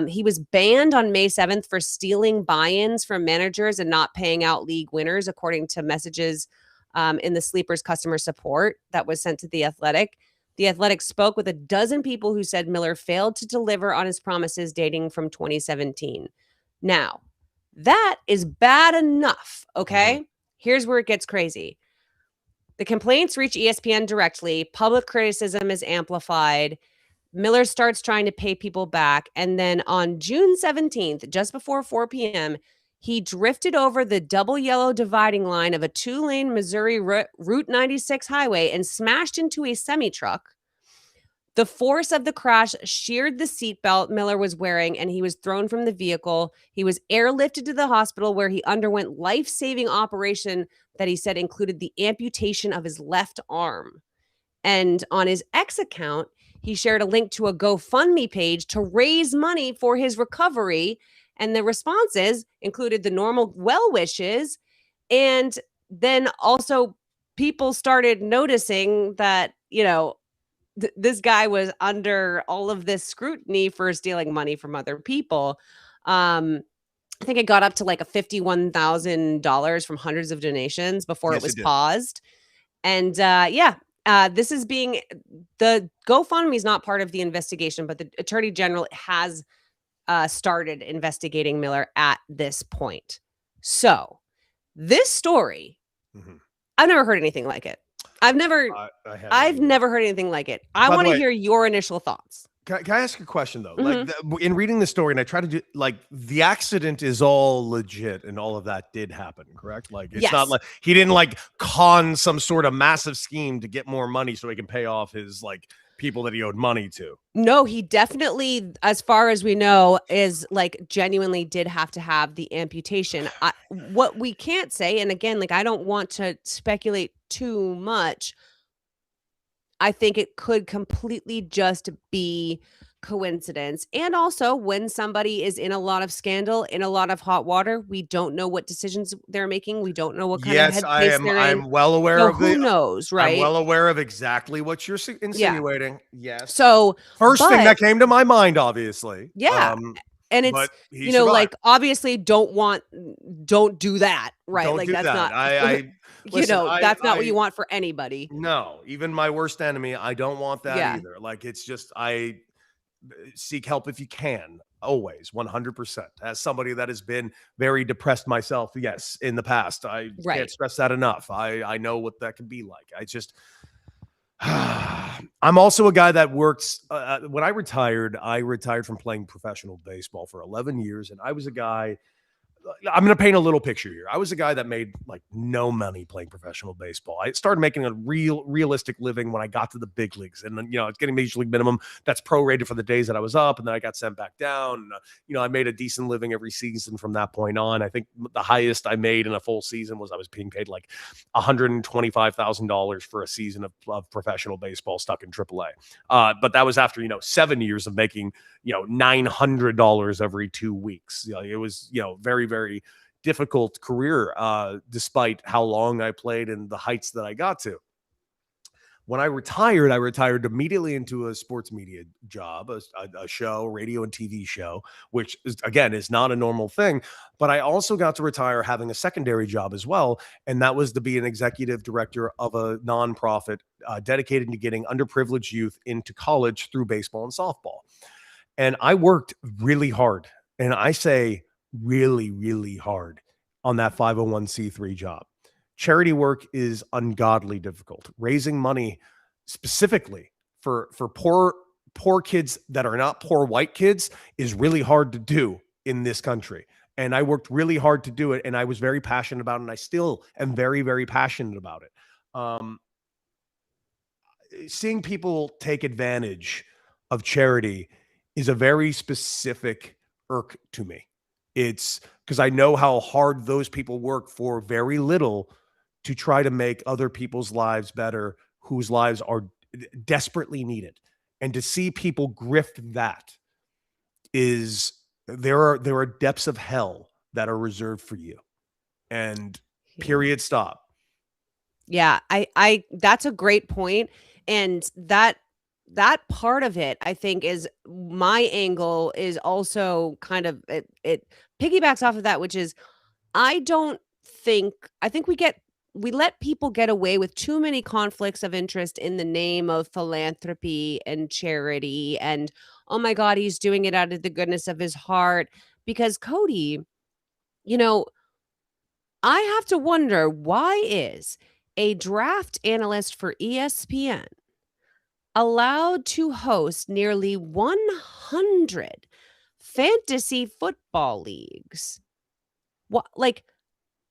He was banned on May 7th for stealing buy-ins from managers and not paying out league winners, according to messages in the Sleeper's customer support that was sent to The Athletic. The Athletic spoke with a dozen people who said Miller failed to deliver on his promises dating from 2017. Now, that is bad enough, okay? Mm-hmm. Here's where it gets crazy. The complaints reach ESPN directly. Public criticism is amplified. Miller starts trying to pay people back. And then on June 17th, just before 4 p.m., he drifted over the double yellow dividing line of a 2-lane Missouri Route 96 highway and smashed into a semi-truck. The force of the crash sheared the seatbelt Miller was wearing, and he was thrown from the vehicle. He was airlifted to the hospital where he underwent life-saving operation that he said included the amputation of his left arm. And on his X account, he shared a link to a GoFundMe page to raise money for his recovery. And the responses included the normal well wishes. And then also people started noticing that, this guy was under all of this scrutiny for stealing money from other people. I think it got up to like a $51,000 from hundreds of donations before it was paused. And this is the GoFundMe is not part of the investigation, but the Attorney General has started investigating Miller at this point. So this story, mm-hmm. I've never heard anything like it. I've never heard anything like it. I want to hear your initial thoughts. Can I ask a question though? Mm-hmm. Like in reading the story, and I try to do the accident is all legit and all of that did happen, correct? Like it's not like he didn't con some sort of massive scheme to get more money so he can pay off his people that he owed money to. No, he definitely, as far as we know, is genuinely did have to have the amputation. What we can't say, and again, I don't want to speculate too much. I think it could completely just be coincidence. And also, when somebody is in a lot of scandal, in a lot of hot water, we don't know what decisions they're making. We don't know what kind of headspace they're in. I'm well aware of who knows, right? I'm well aware of exactly what you're insinuating. Yeah. Yes. So first thing that came to my mind, obviously. Yeah. And it's, obviously don't do that, right? Don't do that's that. not, listen, that's not what you want for anybody. No, even my worst enemy, I don't want that either. It's just, I seek help if you can. Always, 100%. As somebody that has been very depressed myself, yes, in the past, I can't Right. stress that enough. I know what that can be like. I just I'm also a guy that works. When I retired from playing professional baseball for 11 years, and I was a guy. I'm going to paint a little picture here. I was a guy that made like no money playing professional baseball. I started making a realistic living when I got to the big leagues, and then it's getting major league minimum. That's prorated for the days that I was up, and then I got sent back down. And, I made a decent living every season from that point on. I think the highest I made in a full season was I was being paid like $125,000 for a season of professional baseball stuck in AAA. But that was after 7 years of making $900 every 2 weeks. It was very, very difficult career, despite how long I played and the heights that I got to. When I retired immediately into a sports media job, a show, radio and TV show, which is not a normal thing. But I also got to retire having a secondary job as well. And that was to be an executive director of a nonprofit dedicated to getting underprivileged youth into college through baseball and softball. And I worked really hard. And I say really, really hard on that 501c3 job. Charity work is ungodly difficult. Raising money specifically for poor kids that are not poor white kids is really hard to do in this country. And I worked really hard to do it. And I was very passionate about it. And I still am very, very passionate about it. Seeing people take advantage of charity is a very specific irk to me. It's because I know how hard those people work for very little to try to make other people's lives better, whose lives are desperately needed. And to see people grift that is there are depths of hell that are reserved for you. And period, stop. Yeah, I that's a great point. And that part of it, I think, is my angle is also kind of it piggybacks off of that, which is I think we let people get away with too many conflicts of interest in the name of philanthropy and charity. And oh my God, he's doing it out of the goodness of his heart. Because Cody, I have to wonder, why is a draft analyst for ESPN allowed to host nearly 100 fantasy football leagues? What, like,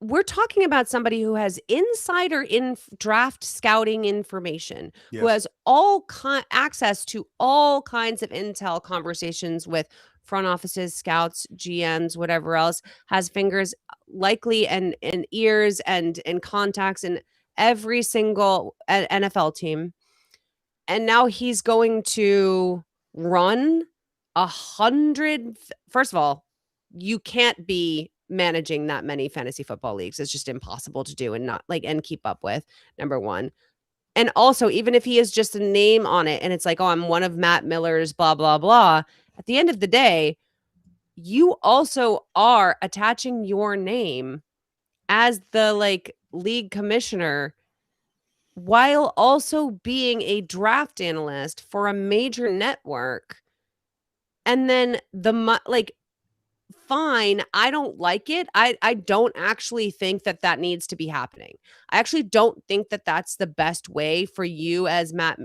we're talking about somebody who has insider draft scouting information, Yes. who has access to all kinds of intel, conversations with front offices, scouts, GMs, whatever else, has fingers likely and ears and contacts in every single NFL team. And now he's going to run 100. First of all, you can't be managing that many fantasy football leagues. It's just impossible to do and keep up with, number one. And also, even if he is just a name on it and it's like, oh, I'm one of Matt Miller's blah, blah, blah. At the end of the day, you also are attaching your name as the league commissioner while also being a draft analyst for a major network. And then fine, I don't like it. I don't actually think that needs to be happening. I actually don't think that that's the best way for you as Matt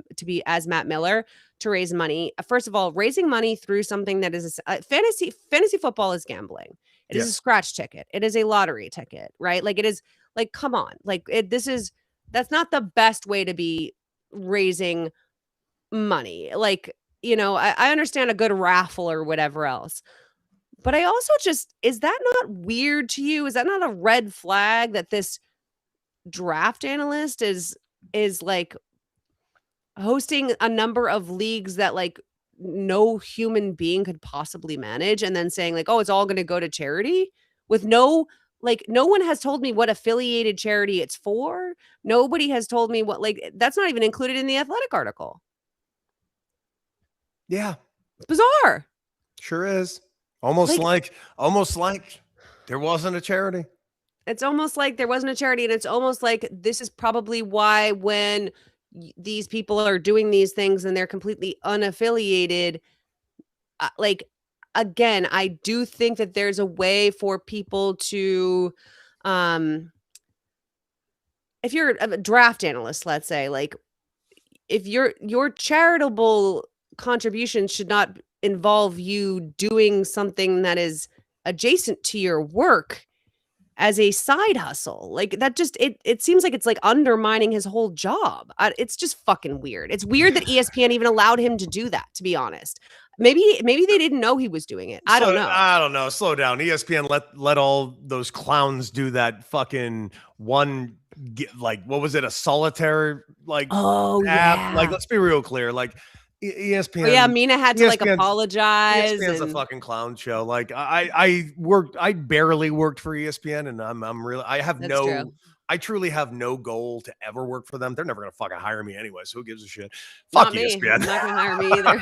Miller to raise money. First of all, raising money through something that is fantasy football is gambling. It is a scratch ticket. It is a lottery ticket, right? It is come on. That's not the best way to be raising money. I understand a good raffle or whatever else. But I also is that not weird to you? Is that not a red flag that this draft analyst is hosting a number of leagues that no human being could possibly manage, and then saying oh, it's all going to go to charity with no one has told me what affiliated charity it's for. Nobody has told me what that's not even included in the Athletic article. Yeah. It's bizarre. Sure is. Almost like there wasn't a charity. It's almost like there wasn't a charity, and it's almost like this is probably why when these people are doing these things and they're completely unaffiliated, again, I do think that there's a way for people to, if you're a draft analyst, let's say, like, if your charitable contributions should not involve you doing something that is adjacent to your work as a side hustle. Like, that just it seems like it's like undermining his whole job. It's just fucking weird. It's weird that ESPN even allowed him to do that, to be honest. Maybe they didn't know he was doing it. I don't know. I don't know. Slow down. ESPN let all those clowns do that fucking one, like, what was it? A solitaire, like, Oh, app. yeah. Like, let's be real clear. Like, ESPN. Oh, yeah, Mina had to like ESPN's apologize. ESPN's a fucking clown show. Like, I barely worked for ESPN, and I'm really, That's true. I truly have no goal to ever work for them. They're never gonna fucking hire me anyway, so who gives a shit? Not Fuck me. ESPN. Not gonna hire me either.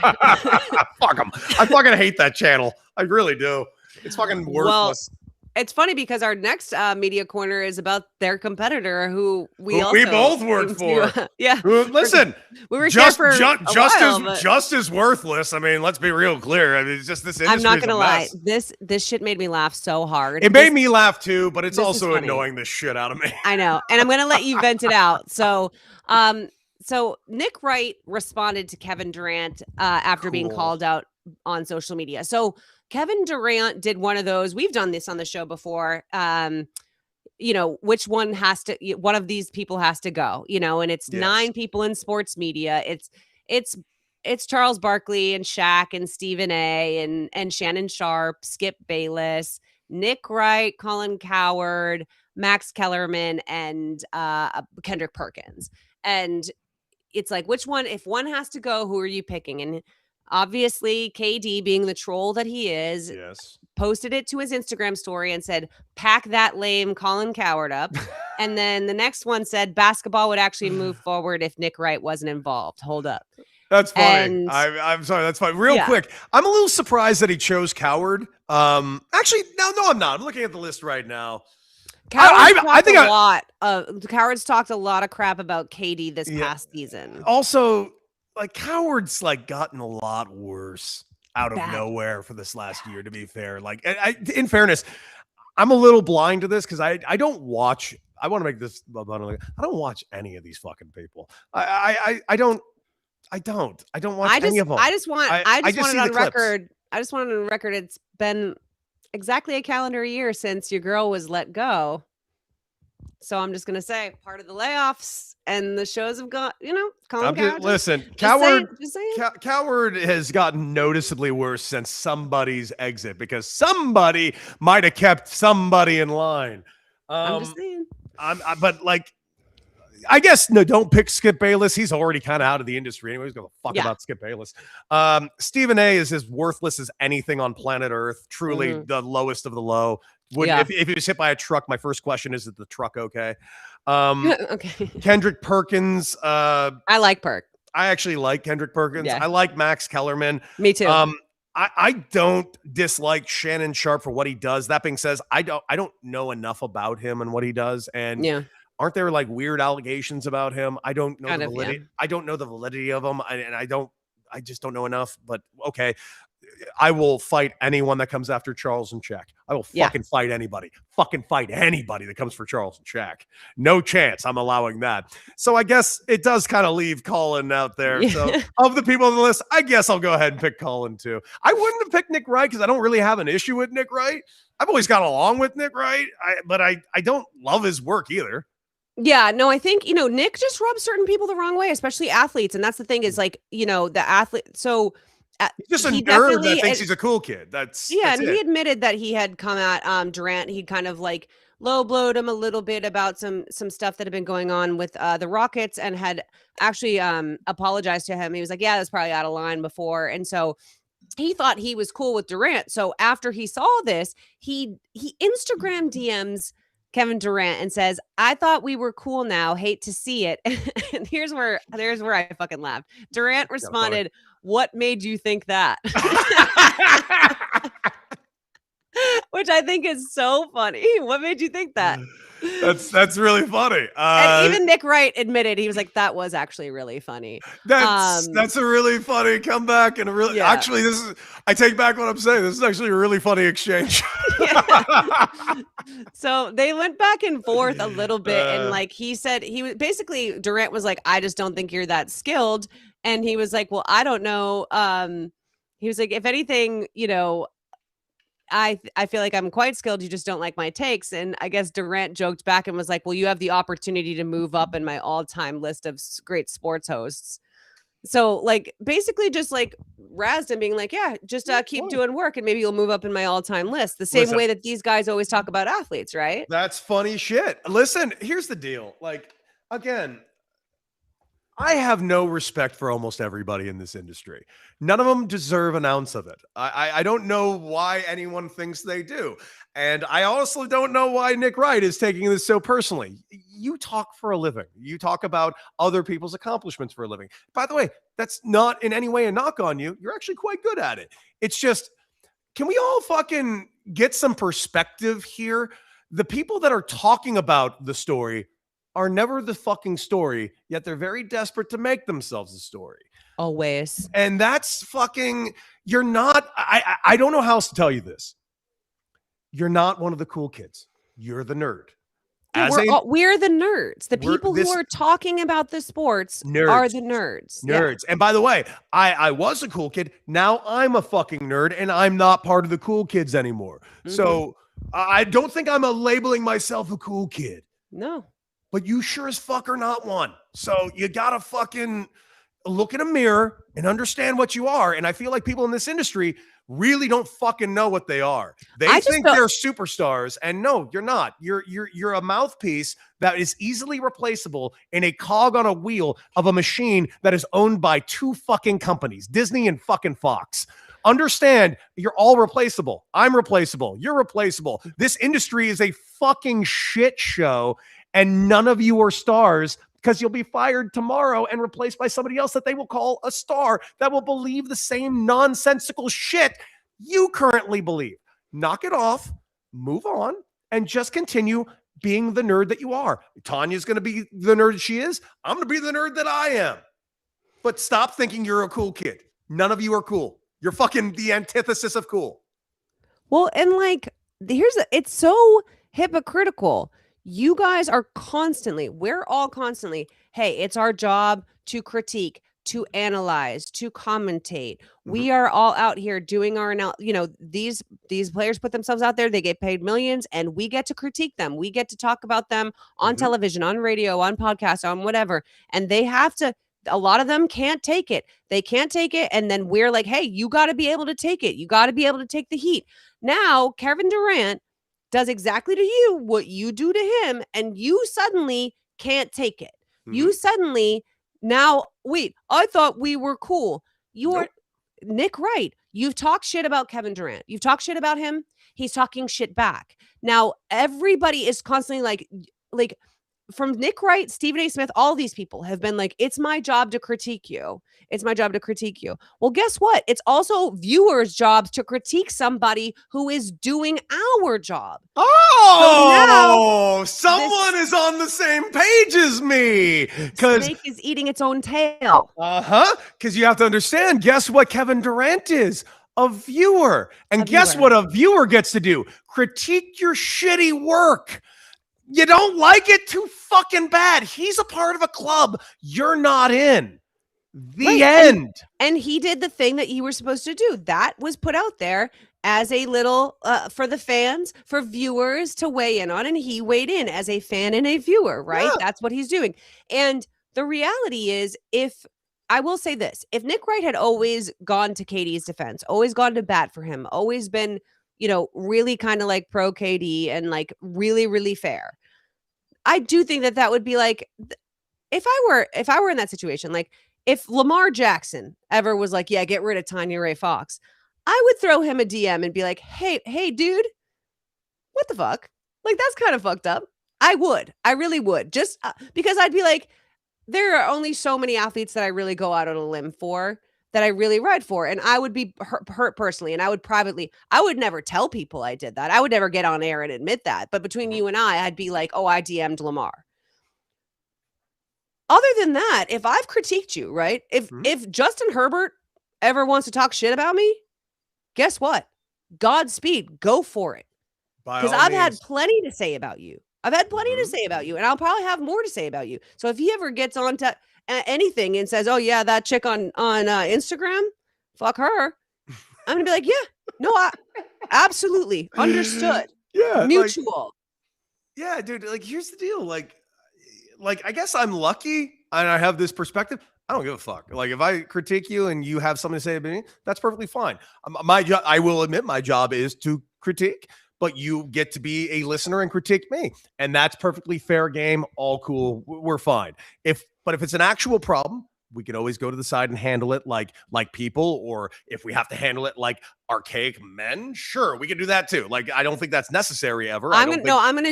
Fuck them. I fucking hate that channel. I really do. It's fucking worthless. Well, it's funny because our next media corner is about their competitor who we both worked for. Yeah. Listen, we were just for just as worthless. I mean, let's be real clear. I mean, it's just this industry. I'm not gonna lie. This shit made me laugh so hard. It made me laugh too, but it's this also is funny. annoying the shit out of me. I know, and I'm gonna let you vent it out. So, so Nick Wright responded to Kevin Durant after being called out on social media. So Kevin Durant did one of those. We've done this on the show before. You know, which one one of these people has to go, you know, and it's 9 people in sports media. It's Charles Barkley and Shaq and Stephen A and Shannon Sharp, Skip Bayless, Nick Wright, Colin Cowherd, Max Kellerman, and Kendrick Perkins. And it's like, which one, if one has to go, who are you picking? And obviously, KD, being the troll that he is, posted it to his Instagram story and said, pack that lame Colin Cowherd up. And then the next one said, basketball would actually move forward if Nick Wright wasn't involved. Hold up. That's funny. I'm sorry. That's fine. Real quick. I'm a little surprised that he chose Cowherd. Actually, no, I'm not. I'm looking at the list right now. Cowherd's talked a lot of crap about KD this past season. Also, like, Cowherd's like gotten a lot worse out of nowhere for this last year, to be fair. Like, in fairness, I'm a little blind to this because I don't watch. I want to make this abundantly. I don't watch any of these fucking people. I don't watch any of them. I just want it on record. I just want it on record. It's been exactly a calendar year since your girl was let go. So I'm just going to say part of the layoffs and the shows have got, you know, Colin Cowherd. Listen, Cowherd has gotten noticeably worse since somebody's exit because somebody might have kept somebody in line. I'm just saying. But like, I guess, no, don't pick Skip Bayless. He's already kind of out of the industry anyway. He's going to fuck about Skip Bayless. Stephen A is as worthless as anything on planet Earth. Truly the lowest of the low. If he was hit by a truck, my first question is the truck okay? Okay. Kendrick Perkins. I like Perk. I actually like Kendrick Perkins. Yeah. I like Max Kellerman. Me too. I don't dislike Shannon Sharp for what he does. That being said, I don't know enough about him and what he does. And aren't there like weird allegations about him? I don't know the validity. I don't know the validity of them, and I just don't know enough. But okay, I will fight anyone that comes after Charles and Shaq. I will fucking fight anybody. Fucking fight anybody that comes for Charles and Shaq. No chance I'm allowing that. So I guess it does kind of leave Colin out there. So of the people on the list, I guess I'll go ahead and pick Colin too. I wouldn't have picked Nick Wright because I don't really have an issue with Nick Wright. I've always got along with Nick Wright, but I don't love his work either. Yeah, no, I think, you know, Nick just rubs certain people the wrong way, especially athletes. And that's the thing is like, you know, the athlete. So he's just a nerd that thinks he's a cool kid. That's he admitted that he had come at Durant. He kind of like low blowed him a little bit about some stuff that had been going on with the Rockets and had actually apologized to him. He was like, yeah, that's probably out of line before. And so he thought he was cool with Durant. So after he saw this, he Instagram DMs Kevin Durant and says, I thought we were cool now. Hate to see it. And here's where I fucking laughed. Durant responded, what made you think that? Which I think is so funny. What made you think that? That's really funny. And even Nick Wright admitted, he was like, that was actually really funny. That's a really funny comeback and a really actually I take back what I'm saying. This is actually a really funny exchange. So they went back and forth a little bit, and like he said, he was basically, Durant was like, I just don't think you're that skilled, and he was like, well, I don't know. He was like, if anything, you know, I feel like I'm quite skilled. You just don't like my takes. And I guess Durant joked back and was like, well, you have the opportunity to move up in my all-time list of great sports hosts. So like basically just like razzed him, being like, yeah, just keep doing work and maybe you'll move up in my all-time list. The same way that these guys always talk about athletes, right? That's funny shit. Listen, here's the deal. Like, again, I have no respect for almost everybody in this industry. None of them deserve an ounce of it. I don't know why anyone thinks they do. And I honestly don't know why Nick Wright is taking this so personally. You talk for a living. You talk about other people's accomplishments for a living. By the way, that's not in any way a knock on you. You're actually quite good at it. It's just, can we all fucking get some perspective here? The people that are talking about the story are never the fucking story, yet they're very desperate to make themselves a story. Always. And that's fucking, you're not, I don't know how else to tell you this. You're not one of the cool kids. You're the nerd. Yeah, we're the nerds. The people who are talking about the sports are the nerds. Nerds. Yeah. And by the way, I was a cool kid. Now I'm a fucking nerd and I'm not part of the cool kids anymore. Mm-hmm. So I don't think I'm labeling myself a cool kid. No. But you sure as fuck are not one. So you gotta fucking look in a mirror and understand what you are. And I feel like people in this industry really don't fucking know what they are. They think they're superstars, and no, you're not. You're a mouthpiece that is easily replaceable in a cog on a wheel of a machine that is owned by two fucking companies, Disney and fucking Fox. Understand, you're all replaceable. I'm replaceable. You're replaceable. This industry is a fucking shit show. And none of you are stars because you'll be fired tomorrow and replaced by somebody else that they will call a star that will believe the same nonsensical shit you currently believe. Knock it off, move on, and just continue being the nerd that you are. Tanya's going to be the nerd she is. I'm going to be the nerd that I am. But stop thinking you're a cool kid. None of you are cool. You're fucking the antithesis of cool. Well, and like, it's so hypocritical. You guys are we're all constantly, hey, it's our job to critique, to analyze, to commentate. Mm-hmm. We are all out here doing our, these players put themselves out there, they get paid millions, and we get to critique them. We get to talk about them on television, on radio, on podcasts, on whatever. And they have to, a lot of them can't take it. They can't take it. And then we're like, hey, you got to be able to take it. You got to be able to take the heat. Now, Kevin Durant does exactly to you what you do to him, and you suddenly can't take it. Mm-hmm. You suddenly now, wait, I thought we were cool. You're Nick Wright. You've talked shit about Kevin Durant. You've talked shit about him. He's talking shit back. Now, everybody is constantly like from Nick Wright, Stephen A. Smith, all these people have been like, it's my job to critique you. It's my job to critique you. Well, guess what? It's also viewers' jobs to critique somebody who is doing our job. Oh, so someone is on the same page as me. Because snake is eating its own tail. Because you have to understand, guess what Kevin Durant is? A viewer. And guess what a viewer gets to do? Critique your shitty work. You don't like it? Too fucking bad. He's a part of a club you're not in. The end. And he did the thing that you were supposed to do. That was put out there as a little for the fans, for viewers to weigh in on. And he weighed in as a fan and a viewer, right? Yeah. That's what he's doing. And the reality is, I will say this, if Nick Wright had always gone to KD's defense, always gone to bat for him, always been, really kind of like pro KD and like really, really fair, I do think that would be like, if I were in that situation, like if Lamar Jackson ever was like, yeah, get rid of Tanya Ray Fox, I would throw him a DM and be like, hey, dude, what the fuck? Like, that's kind of fucked up. I really would, just because I'd be like, there are only so many athletes that I really go out on a limb for that I really ride for. And I would be hurt personally. And I would never tell people I did that. I would never get on air and admit that. But between you and I'd be like, oh, I DM'd Lamar. Other than that, if I've critiqued you, right? If Justin Herbert ever wants to talk shit about me, guess what? Godspeed. Go for it. Because I've had plenty to say about you. And I'll probably have more to say about you. So if he ever gets on to anything and says, oh, yeah, that chick on Instagram, fuck her, I'm going to be like, yeah, no, absolutely. Understood. Yeah. Mutual. Yeah, dude. Like, here's the deal. Like, I guess I'm lucky and I have this perspective. I don't give a fuck. Like, if I critique you and you have something to say about me, that's perfectly fine. My job, I will admit, my job is to critique, but you get to be a listener and critique me. And that's perfectly fair game. All cool. We're fine. But if it's an actual problem, we can always go to the side and handle it like people, or if we have to handle it like archaic men, sure, we can do that too. Like, I don't think that's necessary ever. I'm gonna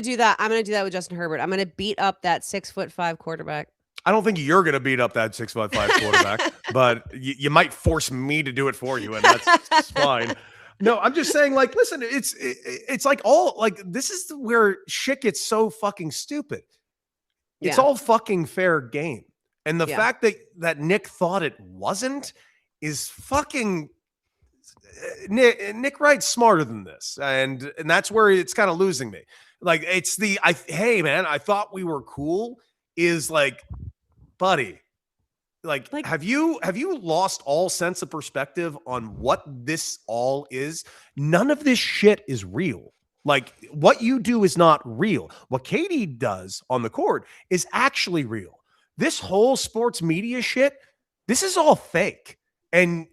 do that. I'm gonna do that with Justin Herbert. I'm gonna beat up that 6'5" quarterback. I don't think you're gonna beat up that 6'5" quarterback, but you might force me to do it for you, and that's fine. No, I'm just saying, like, listen, it's like all like this is where shit gets so fucking stupid. It's all fucking fair game. And the fact that Nick thought it wasn't is fucking Nick Wright's smarter than this. And that's where it's kind of losing me. Like, it's hey man, I thought we were cool is like, buddy, like have you lost all sense of perspective on what this all is? None of this shit is real. Like, what you do is not real. What Katie does on the court is actually real. This whole sports media shit, this is all fake. And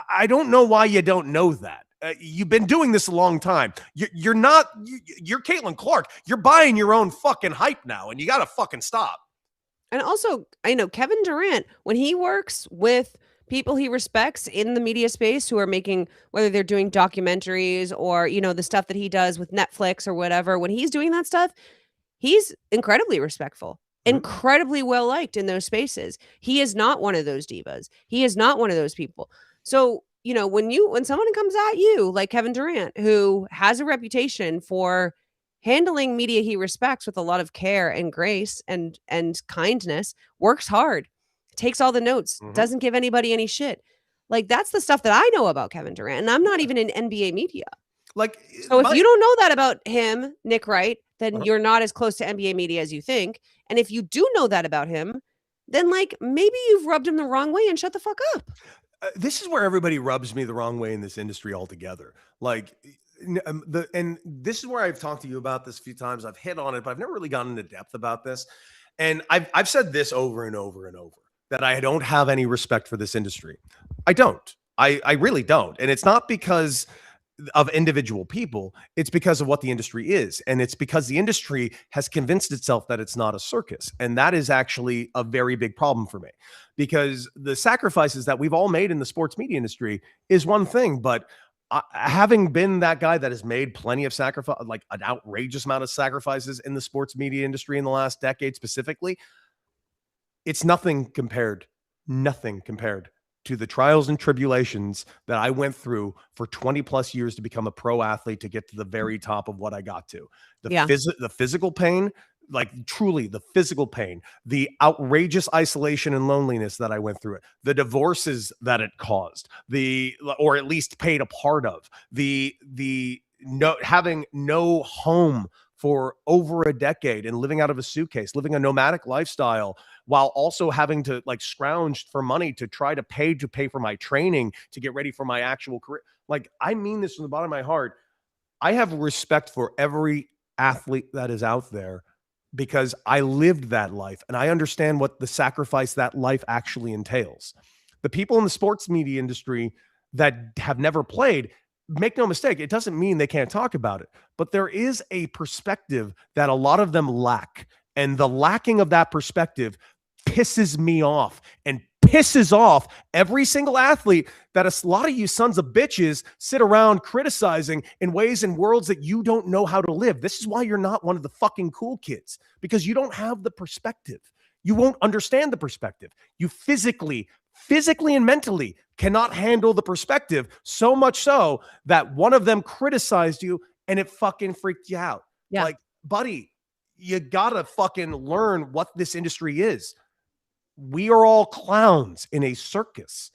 I don't know why you don't know that. You've been doing this a long time. You're Caitlin Clark. You're buying your own fucking hype now, and you got to fucking stop. And also, I know Kevin Durant, when he works with people he respects in the media space who are making, whether they're doing documentaries or, the stuff that he does with Netflix or whatever, when he's doing that stuff, he's incredibly respectful. Incredibly well liked in those spaces. He is not one of those divas. He is not one of those people. So, when someone comes at you like Kevin Durant, who has a reputation for handling media he respects with a lot of care and grace and kindness, works hard, takes all the notes, doesn't give anybody any shit. Like, that's the stuff that I know about Kevin Durant, and I'm not even in NBA media. Like, so if you don't know that about him, Nick Wright, then you're not as close to NBA media as you think. And if you do know that about him, then like maybe you've rubbed him the wrong way and shut the fuck up. This is where everybody rubs me the wrong way in this industry altogether. Like, and this is where I've talked to you about this a few times. I've hit on it, but I've never really gone into depth about this. And I've said this over and over and over, that I don't have any respect for this industry. I don't. I really don't. And it's not because of individual people. It's because of what the industry is. And it's because the industry has convinced itself that it's not a circus. And that is actually a very big problem for me, because the sacrifices that we've all made in the sports media industry is one thing, but having been that guy that has made plenty of sacrifice, like an outrageous amount of sacrifices in the sports media industry in the last decade specifically, it's nothing compared to the trials and tribulations that I went through for 20 plus years to become a pro athlete, to get to the very top of what I got to. The physical pain, like truly the physical pain, the outrageous isolation and loneliness that I went through it, the divorces that it caused, or at least paid a part of, having no home for over a decade and living out of a suitcase, living a nomadic lifestyle, while also having to like scrounge for money to try to pay for my training to get ready for my actual career. Like, I mean this from the bottom of my heart. I have respect for every athlete that is out there, because I lived that life and I understand what the sacrifice that life actually entails. The people in the sports media industry that have never played, make no mistake, it doesn't mean they can't talk about it, but there is a perspective that a lot of them lack. And the lacking of that perspective pisses me off and pisses off every single athlete that a lot of you sons of bitches sit around criticizing in ways and worlds that you don't know how to live. This is why you're not one of the fucking cool kids, because you don't have the perspective. You won't understand the perspective. You physically physically and mentally cannot handle the perspective, so much so that one of them criticized you and it fucking freaked you out. Yeah. Like, buddy, you gotta fucking learn what this industry is. We are all clowns in a circus.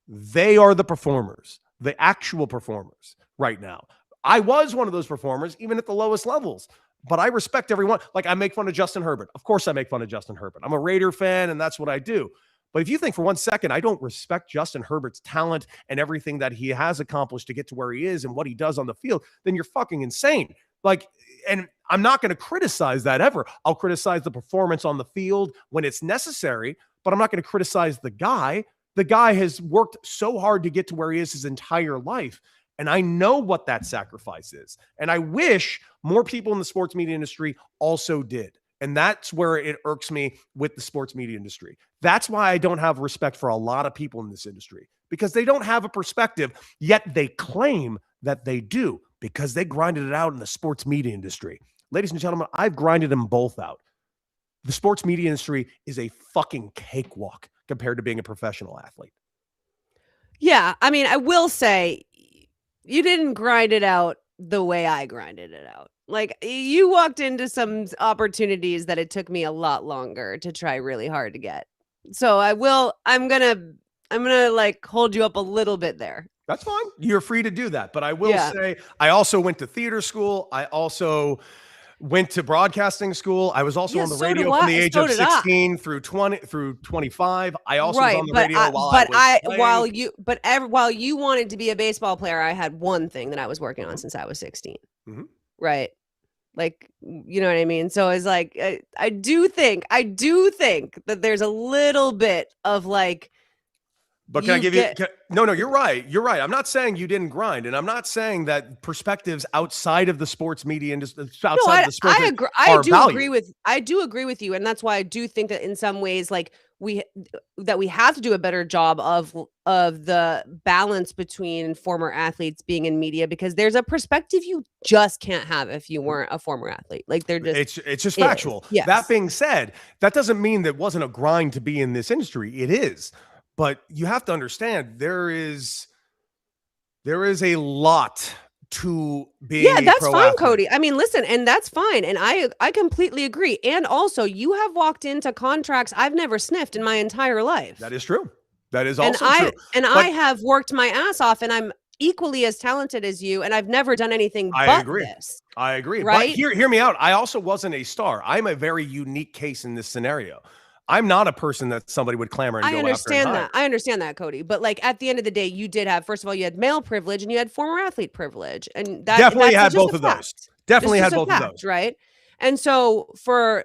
They are the performers, the actual performers right now. I was one of those performers, even at the lowest levels, but I respect everyone. Like, I make fun of Justin Herbert. Of course I make fun of Justin Herbert. I'm a Raider fan and that's what I do. But if you think for 1 second, I don't respect Justin Herbert's talent and everything that he has accomplished to get to where he is and what he does on the field, then you're fucking insane. Like, and I'm not going to criticize that ever. I'll criticize the performance on the field when it's necessary, but I'm not going to criticize the guy. The guy has worked so hard to get to where he is his entire life. And I know what that sacrifice is. And I wish more people in the sports media industry also did. And that's where it irks me with the sports media industry. That's why I don't have respect for a lot of people in this industry, because they don't have a perspective, yet they claim that they do because they grinded it out in the sports media industry. Ladies and gentlemen, I've grinded them both out. The sports media industry is a fucking cakewalk compared to being a professional athlete. Yeah. I mean, I will say you didn't grind it out the way I grinded it out. Like, you walked into some opportunities that it took me a lot longer to try really hard to get. So I'm gonna like hold you up a little bit there. That's fine. You're free to do that. But I will say, I also went to theater school. I also went to broadcasting school. I was also on the radio from the age of 16 through 25. I also was on the radio while you wanted to be a baseball player, I had one thing that I was working on since I was 16. Mm-hmm. Right. Like, you know what I mean? So it's like, I do think that there's a little bit of like, but can I give you? No, you're right. You're right. I'm not saying you didn't grind, and I'm not saying that perspectives outside of the sports media industry, I do agree with you, and that's why I do think that in some ways, like we have to do a better job of the balance between former athletes being in media, because there's a perspective you just can't have if you weren't a former athlete. Like, they're just it's just factual. Yes. That being said, that doesn't mean that wasn't a grind to be in this industry. It is. But you have to understand there is a lot to being that's fine, athlete. Cody. I mean, listen, and that's fine. And I completely agree. And also, you have walked into contracts I've never sniffed in my entire life. That is true. That is also true. I have worked my ass off, and I'm equally as talented as you, and I've never done anything this. I agree. Right? But hear me out. I also wasn't a star. I'm a very unique case in this scenario. I'm not a person that somebody would clamor and go after. I understand that, Cody. But like, at the end of the day, you did have, first of all, you had male privilege and you had former athlete privilege. And that definitely had both of those. Definitely had both of those. Right. And so on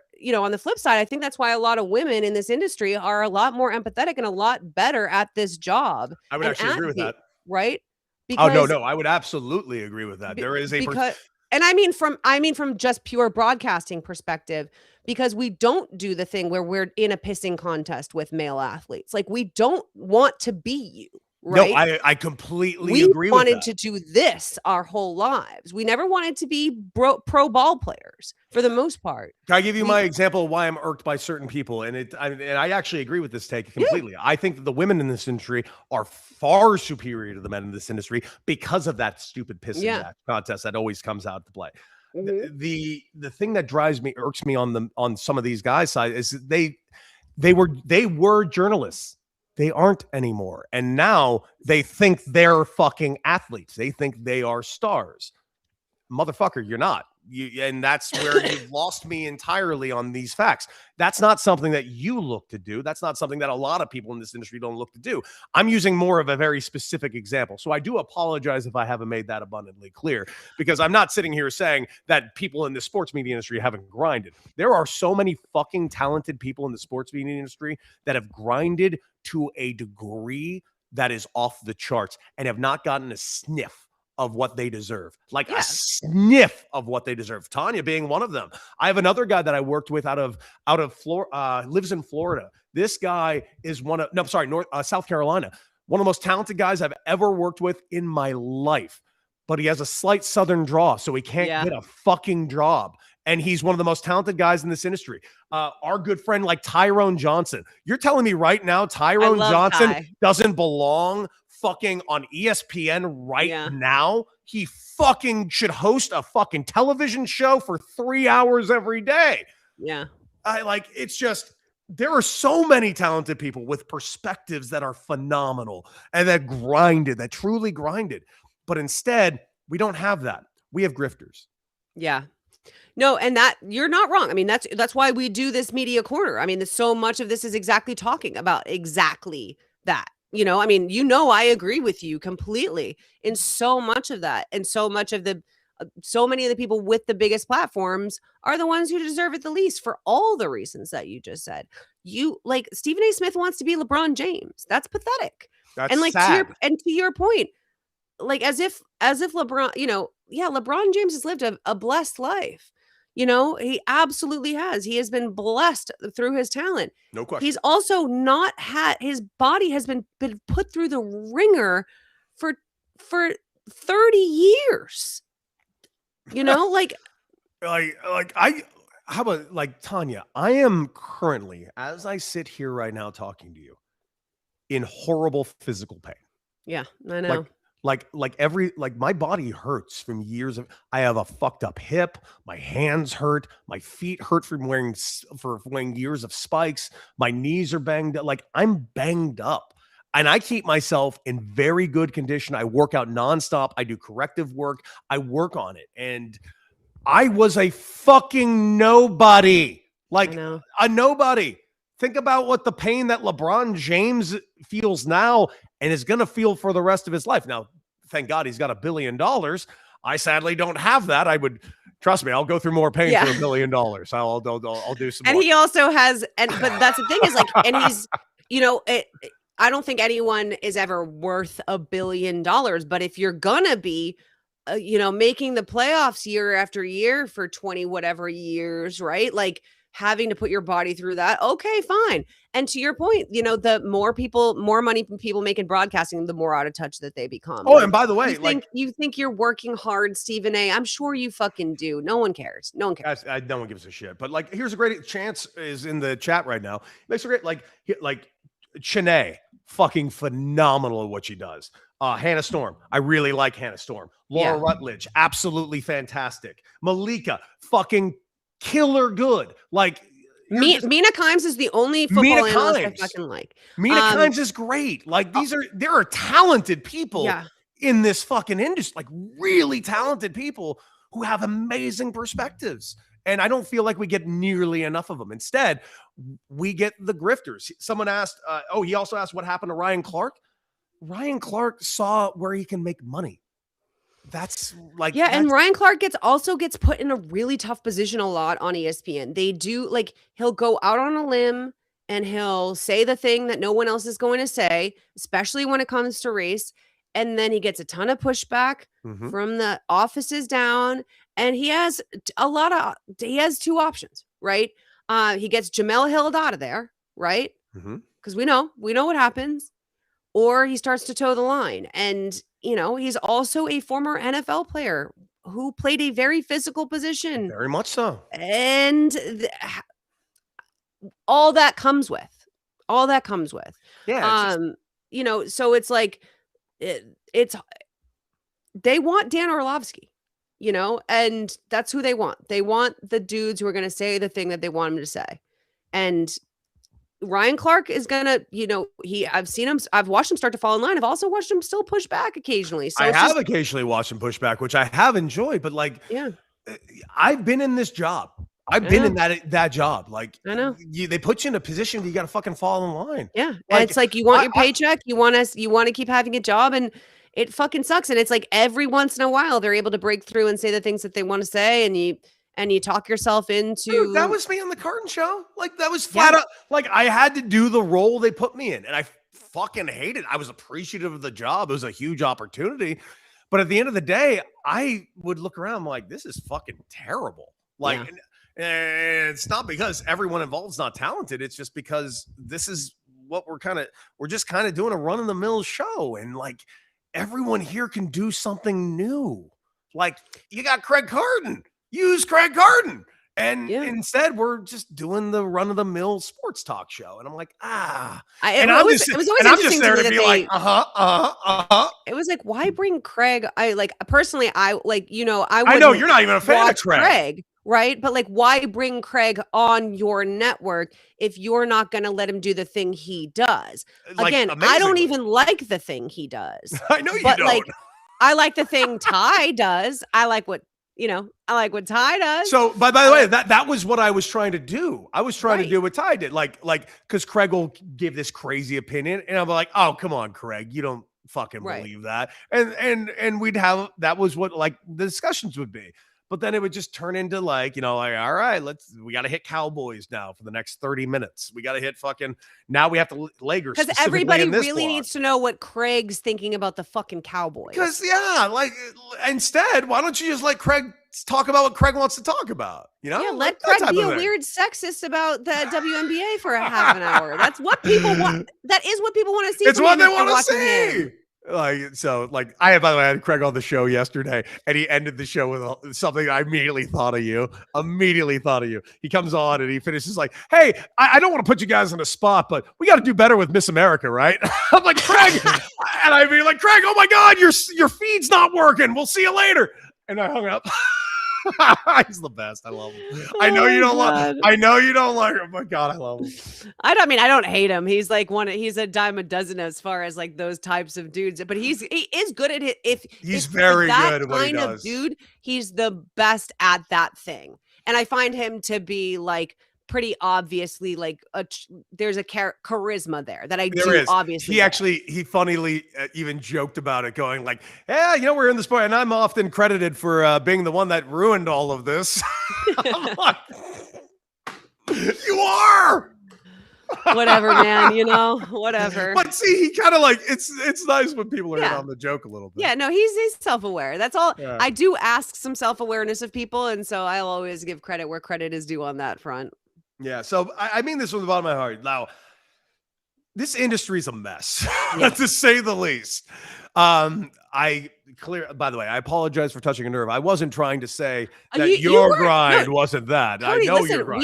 the flip side, I think that's why a lot of women in this industry are a lot more empathetic and a lot better at this job. I would actually agree with that. Right. Because, no, I would absolutely agree with that. There is and I mean from just pure broadcasting perspective, because we don't do the thing where we're in a pissing contest with male athletes. Like, we don't want to be you, right? No, I completely agree with that. We wanted to do this our whole lives. We never wanted to be pro ball players for the most part. Can I give you my example of why I'm irked by certain people? And I actually agree with this take completely. Yeah. I think that the women in this industry are far superior to the men in this industry because of that stupid pissing match contest that always comes out to play. Mm-hmm. The thing that irks me on some of these guys' side is they were journalists. They aren't anymore. And now they think they're fucking athletes. They think they are stars. Motherfucker, you're not. And that's where you've lost me entirely on these facts. That's not something that you look to do. That's not something that a lot of people in this industry don't look to do. I'm using more of a very specific example. So I do apologize if I haven't made that abundantly clear, because I'm not sitting here saying that people in the sports media industry haven't grinded. There are so many fucking talented people in the sports media industry that have grinded to a degree that is off the charts and have not gotten a sniff of what they deserve, like a sniff of what they deserve. Tanya being one of them. I have another guy that I worked with out of Florida, lives in Florida. This guy is South Carolina. One of the most talented guys I've ever worked with in my life, but he has a slight Southern draw, so he can't get a fucking job. and he's one of the most talented guys in this industry. Our good friend like Tyrone Johnson. You're telling me right now Tyrone Johnson doesn't belong fucking on ESPN right now? He fucking should host a fucking television show for 3 hours every day. Yeah. It's just, there are so many talented people with perspectives that are phenomenal and that truly grinded. But instead, we don't have that. We have grifters. Yeah. No, and that you're not wrong. I mean, that's why we do this media corner. I mean, so much of this is exactly talking about exactly that. I mean, I agree with you completely in so much of that. And so much of so many of the people with the biggest platforms are the ones who deserve it the least for all the reasons that you just said. Stephen A. Smith wants to be LeBron James. That's pathetic. That's and sad. To your point, as if LeBron, LeBron James has lived a blessed life. He absolutely has. He has been blessed through his talent. No question. He's also not had, his body has been put through the ringer for 30 years. How about Tanya? I am currently, as I sit here right now talking to you, in horrible physical pain. Yeah, I know. My body hurts from years of, I have a fucked up hip, my hands hurt, my feet hurt from wearing years of spikes, my knees are banged up, I'm banged up. And I keep myself in very good condition. I work out nonstop. I do corrective work. I work on it. And I was a fucking nobody. A nobody. Think about what the pain that LeBron James feels now and is going to feel for the rest of his life. Now, thank God he's got $1 billion. I sadly don't have that. Trust me, I'll go through more pain for $1 billion. I'll do some more. And he also has, but that's the thing is and he's, I don't think anyone is ever worth $1 billion, but if you're gonna be, making the playoffs year after year for 20 whatever years, right? Having to put your body through that. Okay, fine. And to your point, the more money people make in broadcasting, the more out of touch that they become. Oh, and by the way, you think you're working hard, Stephen A. I'm sure you fucking do. No one cares. No one cares. No one gives a shit. But here's a great chance is in the chat right now. Makes a great Chanae, fucking phenomenal at what she does. Hannah Storm, I really like Hannah Storm. Laura Rutledge, absolutely fantastic. Malika, fucking killer good. Mina Kimes is the only football analyst I fucking like. Mina Kimes is great. There are talented people in this fucking industry, really talented people who have amazing perspectives. And I don't feel like we get nearly enough of them. Instead, we get the grifters. Someone asked, he also asked what happened to Ryan Clark. Ryan Clark saw where he can make money. And Ryan Clark gets put in a really tough position a lot on ESPN. They do he'll go out on a limb and he'll say the thing that no one else is going to say, especially when it comes to race. And then he gets a ton of pushback from the offices down. And he has two options, right? He gets Jamel Hill out of there, right? Because we know what happens. Or he starts to toe the line. And, he's also a former NFL player who played a very physical position. Very much so. And all that comes with. Yeah. So it's they want Dan Orlovsky, and that's who they want. They want the dudes who are going to say the thing that they want him to say. And Ryan Clark is gonna, I've watched him start to fall in line. I've also watched him still push back occasionally. So I have occasionally watched him push back, which I have enjoyed, but I've been in this job. I've been in that job. I know they put you in a position you got to fucking fall in line. Yeah. And it's you want your paycheck. You want to keep having a job, and it fucking sucks. And it's every once in a while they're able to break through and say the things that they want to say. And you talk yourself into. Dude, that was me on the Carton show. That was flat out. I had to do the role they put me in, and I fucking hated it. I was appreciative of the job. It was a huge opportunity, but at the end of the day, I would look around this is fucking terrible. And it's not because everyone involved is not talented. It's just because this is what we're just kind of doing a run of the mill show, and everyone here can do something new. You got Craig Carton. use Craig Carton. And Yeah. instead, we're just doing the run-of-the-mill sports talk show. And I'm like, It was always interesting there to me to that be like, it was like, why bring Craig? I like personally, I like, I I know wouldn't you're not even a fan of watch Craig. right? But like, why bring Craig on your network if you're not going to let him do the thing he does? Like, Again, I don't amazingly. even like the thing he does. I know you But don't. like, I like the thing Ty does. I like what Ty does. So, by the way, that was what I was trying to do. I was trying to Right. do what Ty did, like, because Craig will give this crazy opinion, and I'm like, oh, come on, Craig, you don't fucking Right. believe that, and we'd have that was what like the discussions would be, but then it would just turn into like, like, all right, we got to hit Cowboys now for the next 30 minutes. We got to hit fucking now we have to Lakers Because specifically everybody in this really block. needs to know what Craig's thinking about the fucking Cowboys. Because like instead, why don't you just let Craig talk about what Craig wants to talk about? Yeah, Like, let that Craig type be of a thing. weird sexist about the WNBA for a half an hour. That's what people want. That is what people want to see. It's from what him they if they're want to watching see. him. By the way, I had Craig on the show yesterday, and he ended the show with something I immediately thought of you. He comes on and he finishes like, "Hey, I don't want to put you guys on a spot, but we got to do better with Miss America, right?" I'm like, Craig, and I'd be like, Craig, oh my God, your feed's not working. We'll see you later. And I hung up. He's the best. I love him. I know you don't like him, but God, I love him. I don't hate him. He's like he's a dime a dozen as far as like those types of dudes. But he is good at it. He's very good at what he kind does. of dude, he's the best at that thing. And I find him to be like pretty obviously like there's a charisma there that obviously he funnily even joked about it, going like, yeah, we're in the sport and I'm often credited for being the one that ruined all of this. I'm like, you are whatever, man, whatever. But see, he kind of like it's nice when people are in on the joke a little bit. Yeah, no, he's self-aware. That's all. Yeah. I do ask some self-awareness of people, and so I'll always give credit where credit is due on that front. Yeah, so I mean this from the bottom of my heart. Now, this industry is a mess, Yeah. to say the least. By the way, I apologize for touching a nerve. I wasn't trying to say that your grind wasn't that. Cody, I know listen, your grind.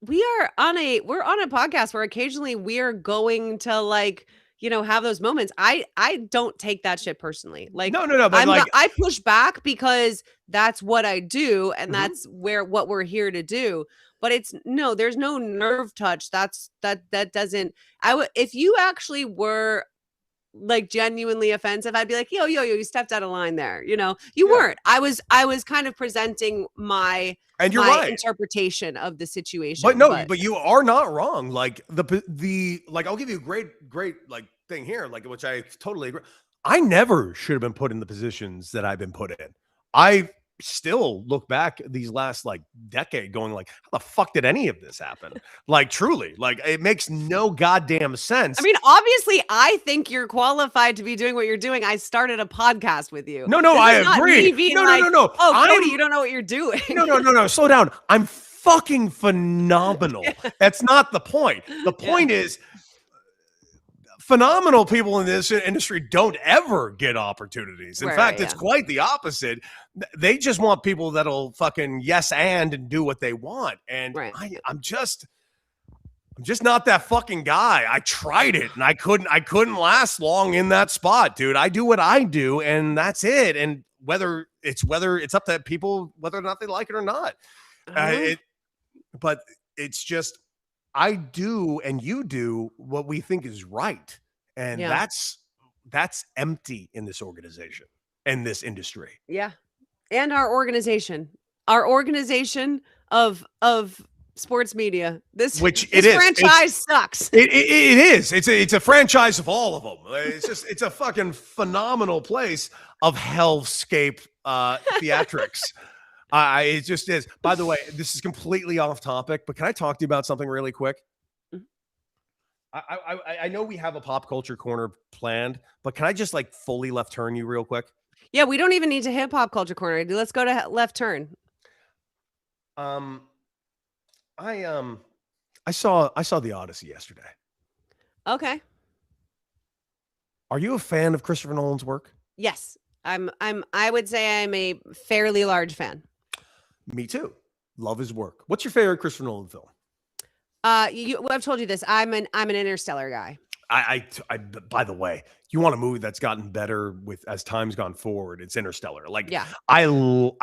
we're on a podcast where occasionally we are going to like, have those moments. I don't take that shit personally. Like, no, but I push back because that's what I do, and that's what we're here to do. But there's no nerve touch. That doesn't. If you actually were like genuinely offensive, I'd be like, yo, you stepped out of line there. You weren't. I was kind of presenting my interpretation of the situation. But you are not wrong. Like like I'll give you a great like thing here, like which I totally agree. I never should have been put in the positions that I've been put in. I still look back these last like decade going like, how the fuck did any of this happen? Like truly, like it makes no goddamn sense. I mean, obviously I think you're qualified to be doing what you're doing. I started a podcast with you. No, I agree. No. Oh, Cody, you don't know what you're doing. No, slow down. I'm fucking phenomenal. That's not the point. The point is phenomenal people in this industry don't ever get opportunities. In fact, it's quite the opposite. They just want people that'll fucking yes and do what they want. And I'm just not that fucking guy. I tried it and I couldn't last long in that spot, dude. I do what I do and that's it. And whether it's up to people whether or not they like it or not. But it's just I do and you do what we think is right. And that's empty in this organization, in this industry. Yeah. And our organization of sports media. This franchise sucks. It is. It's a franchise of all of them. It's a fucking phenomenal place of hellscape theatrics. It just is. By the way, this is completely off topic, but can I talk to you about something really quick? I know we have a pop culture corner planned, but can I just like fully left turn you real quick? Yeah, we don't even need to hit pop culture corner. Let's go to left turn. I saw the Odyssey yesterday. Okay. Are you a fan of Christopher Nolan's work? Yes. I would say I'm a fairly large fan. Me too. Love his work. What's your favorite Christopher Nolan film? I've told you this. I'm an Interstellar guy. By the way, you want a movie that's gotten better with as time's gone forward, it's Interstellar. Like, Yeah. I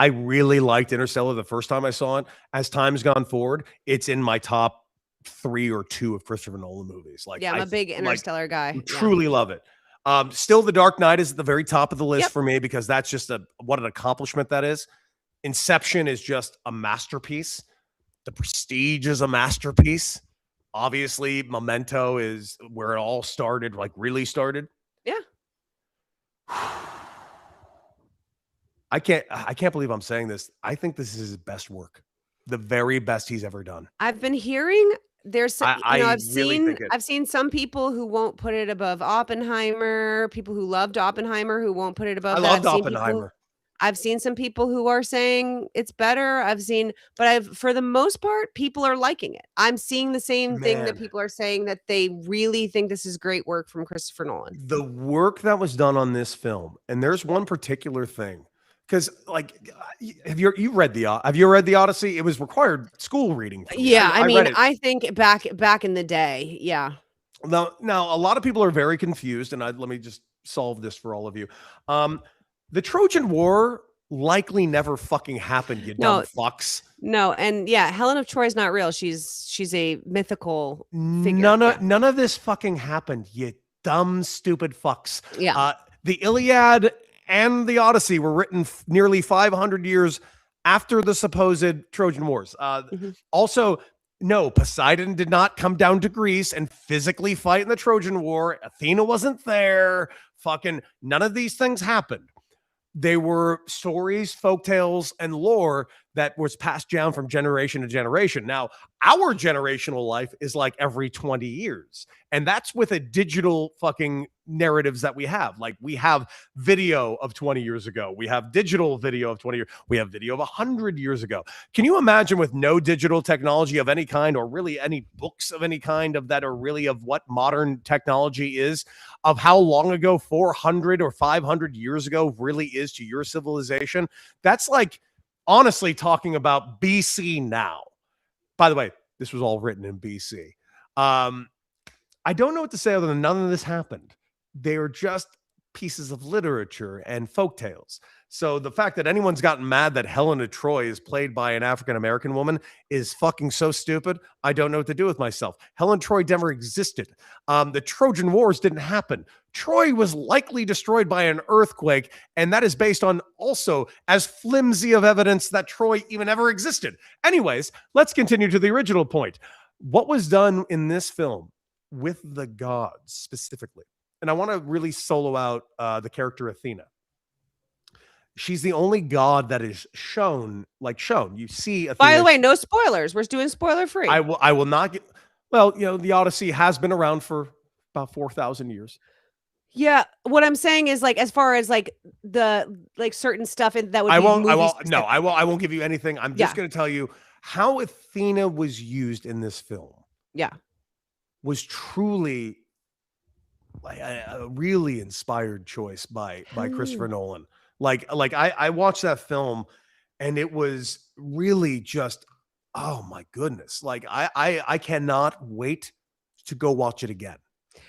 really liked Interstellar the first time I saw it. As time's gone forward, it's in my top 3 or 2 of Christopher Nolan movies. Like, Yeah, I'm a big Interstellar guy. Truly love it. Still, The Dark Knight is at the very top of the list Yep. for me because that's just what an accomplishment that is. Inception is just a masterpiece. The Prestige is a masterpiece. Obviously, Memento is where it all started, like really started. Yeah. I can't believe I'm saying this. I think this is his best work. The very best he's ever done. I've been hearing there's some, I've think it. seen some people who won't put it above Oppenheimer, people who loved Oppenheimer who won't put it above I that. loved Oppenheimer. I've seen some people who are saying it's better. For the most part, people are liking it. I'm seeing the same thing that people are saying, that they really think this is great work from Christopher Nolan. The work that was done on this film, and there's one particular thing, because like, have you read the Odyssey? It was required school reading. Yeah, I think back in the day, yeah. Now a lot of people are very confused, and let me just solve this for all of you. The Trojan War likely never fucking happened, you dumb fucks. No, and yeah, Helen of Troy is not real. She's a mythical figure. None of this fucking happened, you dumb, stupid fucks. Yeah. The Iliad and the Odyssey were written nearly 500 years after the supposed Trojan Wars. Also, no, Poseidon did not come down to Greece and physically fight in the Trojan War. Athena wasn't there. Fucking none of these things happened. They were stories, folktales, and lore that was passed down from generation to generation. Now, our generational life is like every 20 years. And that's with a digital fucking narratives that we have. Like, we have video of 20 years ago. We have digital video of 20 years. We have video of 100 years ago. Can you imagine with no digital technology of any kind, or really any books of any kind of that, or really of what modern technology is, of how long ago 400 or 500 years ago really is to your civilization? That's like, honestly, talking about BC now. By the way, this was all written in BC. I don't know what to say other than none of this happened. They are just pieces of literature and folktales. So the fact that anyone's gotten mad that Helen of Troy is played by an African-American woman is fucking so stupid. I don't know what to do with myself. Helen of Troy never existed. The Trojan Wars didn't happen. Troy was likely destroyed by an earthquake, and that is based on also as flimsy of evidence that Troy even ever existed. Anyways, let's continue to the original point. What was done in this film with the gods specifically? And I want to really solo out the character Athena. She's the only god that is shown. You see Athena. By the way, no spoilers. We're doing spoiler free. I will not get. Well, the Odyssey has been around for about 4,000 years. Yeah, what I'm saying is, like, as far as like the certain stuff that would I won't give you anything. I'm just going to tell you how Athena was used in this film. Yeah. Was truly like a really inspired choice by Christopher Nolan. Like I watched that film, and it was really just, oh my goodness. Like I cannot wait to go watch it again.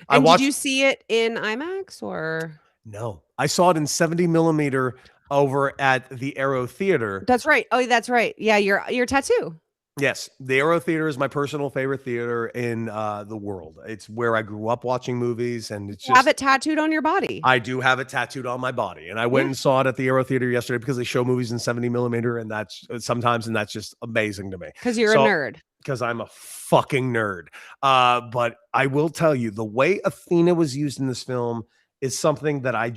And did you see it in IMAX or? No, I saw it in 70 millimeter over at the Aero Theater. That's right. Oh, that's right. Yeah, your tattoo. Yes, the Aero Theater is my personal favorite theater in the world. It's where I grew up watching movies, and it's just, have it tattooed on your body. I do have it tattooed on my body, and I went and saw it at the Aero Theater yesterday because they show movies in 70 millimeter, and that's just amazing to me. Because you're a nerd. Because I'm a fucking nerd. But I will tell you, the way Athena was used in this film is something that I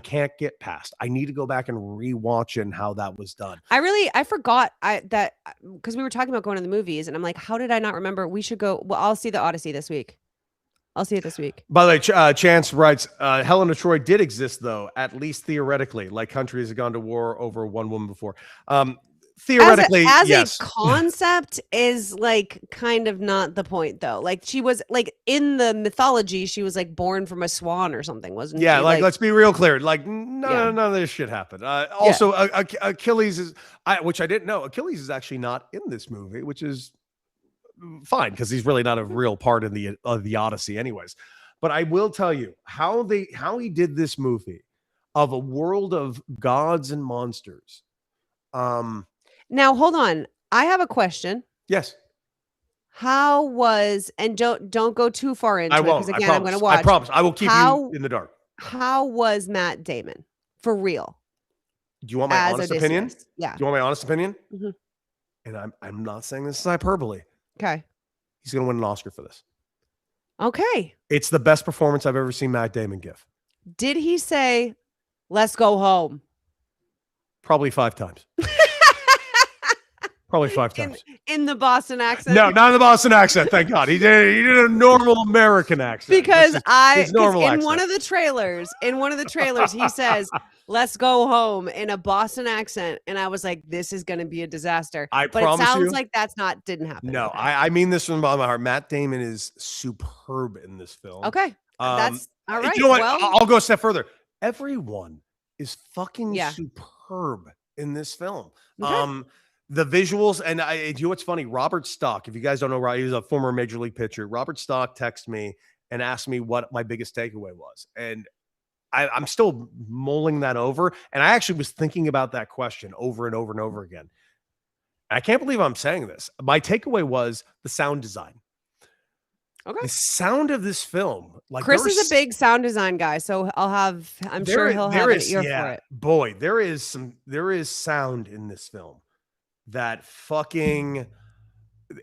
can't get past. I need to go back and rewatch and how that was done. I forgot that because we were talking about going to the movies, and I'm like, how did I not remember? We should go. Well, I'll see the Odyssey this week. I'll see it this week. By the way, Chance writes, Helen of Troy did exist, though, at least theoretically, like countries have gone to war over one woman before. theoretically, as yes. a concept is like kind of not the point though. Like she was like in the mythology, she was like born from a swan or something, wasn't Yeah, she? like let's be real clear. Like none of this shit happened. Also, Achilles is, which I didn't know. Achilles is actually not in this movie, which is fine because he's really not a real part in the Odyssey, anyways. But I will tell you how he did this movie of a world of gods and monsters. Now hold on. I have a question. Yes. How was, and don't go too far into I it won't. because I again, I'm going to watch. I promise. I will keep you in the dark. How was Matt Damon for real? Do you want my honest opinion? Yeah. Do you want my honest opinion? Mm-hmm. And I'm not saying this is hyperbole. Okay. He's going to win an Oscar for this. Okay. It's the best performance I've ever seen Matt Damon give. Did he say, "Let's go home"? Probably 5 times. Probably 5 times. In the Boston accent? No, not in the Boston accent. Thank God. He did a normal American accent. Because in one of the trailers, he says, "Let's go home" in a Boston accent. And I was like, this is going to be a disaster. But it sounds like didn't happen. No, okay. I mean this from the bottom of my heart. Matt Damon is superb in this film. Okay. That's all right. You know what? I'll go a step further. Everyone is fucking superb in this film. Okay. The visuals, and you know what's funny? Robert Stock, if you guys don't know, he's a former Major League pitcher. Robert Stock texted me and asked me what my biggest takeaway was. And I'm still mulling that over. And I actually was thinking about that question over and over and over again. I can't believe I'm saying this. My takeaway was the sound design. Okay. The sound of this film. Like Chris is a big sound design guy, so I'm sure he'll have an ear for it. Boy, there is sound in this film that fucking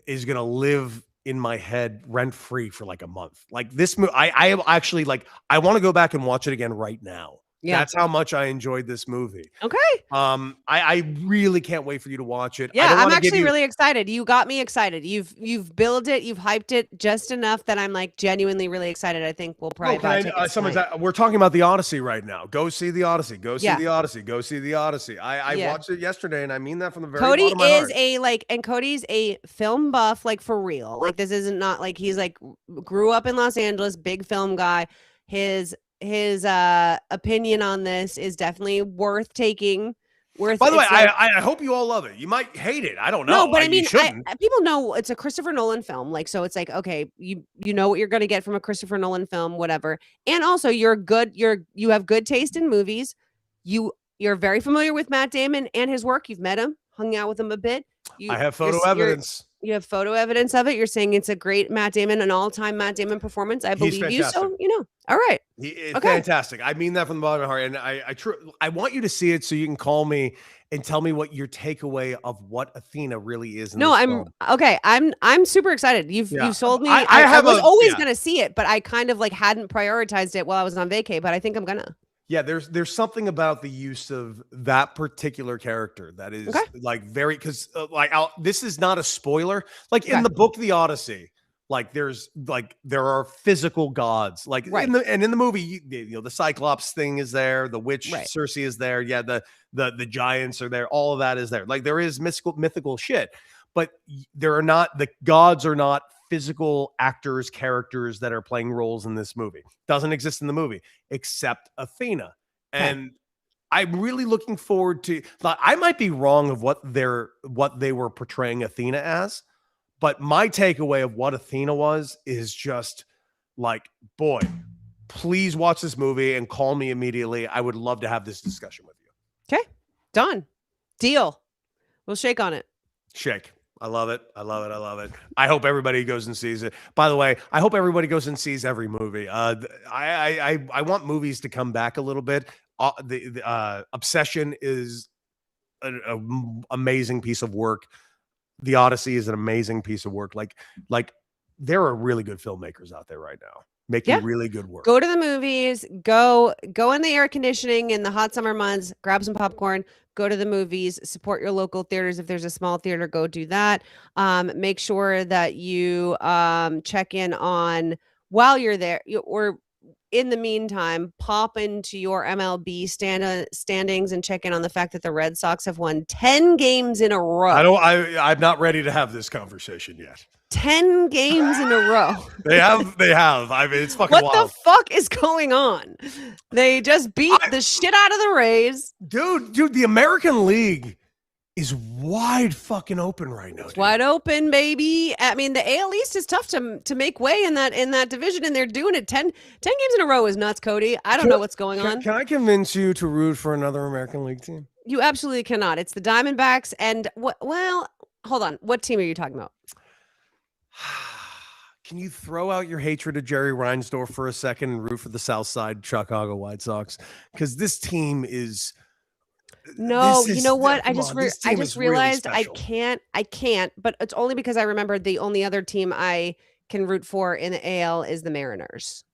is gonna live in my head rent free for like a month. Like this movie, I am actually like, I want to go back and watch it again right now. Yeah. That's how much I enjoyed this movie. Okay. I really can't wait for you to watch it. Yeah, I'm actually really excited. You got me excited. You've built it, you've hyped it just enough that I'm like genuinely really excited. I think we'll probably buy tickets tonight. We're talking about the Odyssey right now. Go see the Odyssey. Go see the Odyssey. Go see the Odyssey. I watched it yesterday, and I mean that from the very bottom of my heart. Cody's a film buff, like for real. Like this isn't not like he's like grew up in Los Angeles, big film guy. His opinion on this is definitely worth taking. By the way, I hope you all love it. You might hate it. I don't know. No, but I mean, people know it's a Christopher Nolan film. Like, so it's like, okay, you know what you're going to get from a Christopher Nolan film, whatever. And also you have good taste in movies. You're very familiar with Matt Damon and his work. You've met him, hung out with him a bit. I have photo evidence. You have photo evidence of it. You're saying it's a great Matt Damon, an all-time Matt Damon performance. I believe you. So, all right. It's fantastic. I mean that from the bottom of my heart. And I want you to see it so you can call me and tell me what your takeaway of what Athena really is. I'm super excited. You've sold me. I was always going to see it, but I kind of like hadn't prioritized it while I was on vacay, but I think I'm going to. Yeah, there's something about the use of that particular character that is like very, because this is not a spoiler. Like in the book, The Odyssey, like there are physical gods, like in the movie, the Cyclops thing is there, the witch Circe is there, the giants are there, all of that is there. Like there is mythical shit, but the gods are not physical actors, characters that are playing roles in this movie. Doesn't exist in the movie except Athena. And I'm really looking forward to, I might be wrong of what they were portraying Athena as, but my takeaway of what Athena was is just like, boy, please watch this movie and call me immediately. I would love to have this discussion with you. Okay. Done. Deal. We'll shake on it. Shake. I love it. I love it. I love it. I hope everybody goes and sees it. By the way, I hope everybody goes and sees every movie. I want movies to come back a little bit. The Obsession is an amazing piece of work. The Odyssey is an amazing piece of work. Like there are really good filmmakers out there right now making really good work. Go to the movies. Go in the air conditioning in the hot summer months. Grab some popcorn. Go to the movies, support your local theaters. If there's a small theater, go do that. Make sure that you check in on while you're there, or in the meantime, pop into your MLB standings and check in on the fact that the Red Sox have won 10 games in a row. I'm not ready to have this conversation yet. 10 games in a row. They have. I mean, it's fucking what wild. The fuck is going on? They just beat the shit out of the Rays. Dude, the American League is wide fucking open right now. Dude. Wide open, baby. I mean, the AL East is tough to make way in that division, and they're doing it 10 games in a row is nuts, Cody. I don't know what's going on. Can I convince you to root for another American League team? You absolutely cannot. It's the Diamondbacks, and well, hold on. What team are you talking about? Can you throw out your hatred of Jerry Reinsdorf for a second and root for the South Side Chicago White Sox? Because this team is. No, you know what? I just realized really I can't, but it's only because I remembered the only other team I can root for in the AL is the Mariners.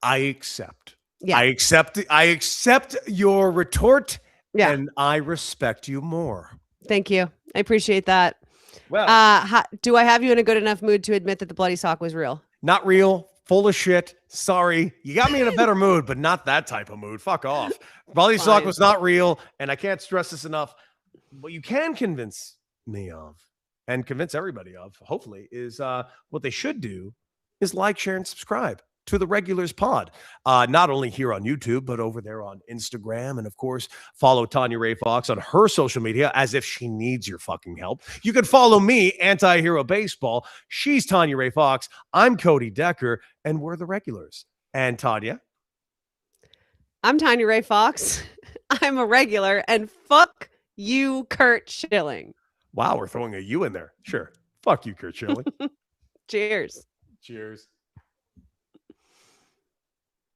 I accept. Yeah. I accept your retort, yeah. And I respect you more. Thank you. I appreciate that. Well, do I have you in a good enough mood to admit that the bloody sock was real? Not real. Full of shit. Sorry. You got me in a better mood, but not that type of mood. Fuck off. Bloody sock was not real, and I can't stress this enough. What you can convince me of, and convince everybody of, hopefully, is what they should do is like, share, and subscribe to the Regulars Pod. Not only here on YouTube, but over there on Instagram. And of course, follow Tanya Ray Fox on her social media as if she needs your fucking help. You can follow me, Anti-Hero Baseball. She's Tanya Ray Fox. I'm Cody Decker, and we're the Regulars. And Tanya? I'm Tanya Ray Fox. I'm a regular, and fuck you, Kurt Schilling. Wow, we're throwing a U in there. Sure. Fuck you, Kurt Schilling. Cheers. Cheers.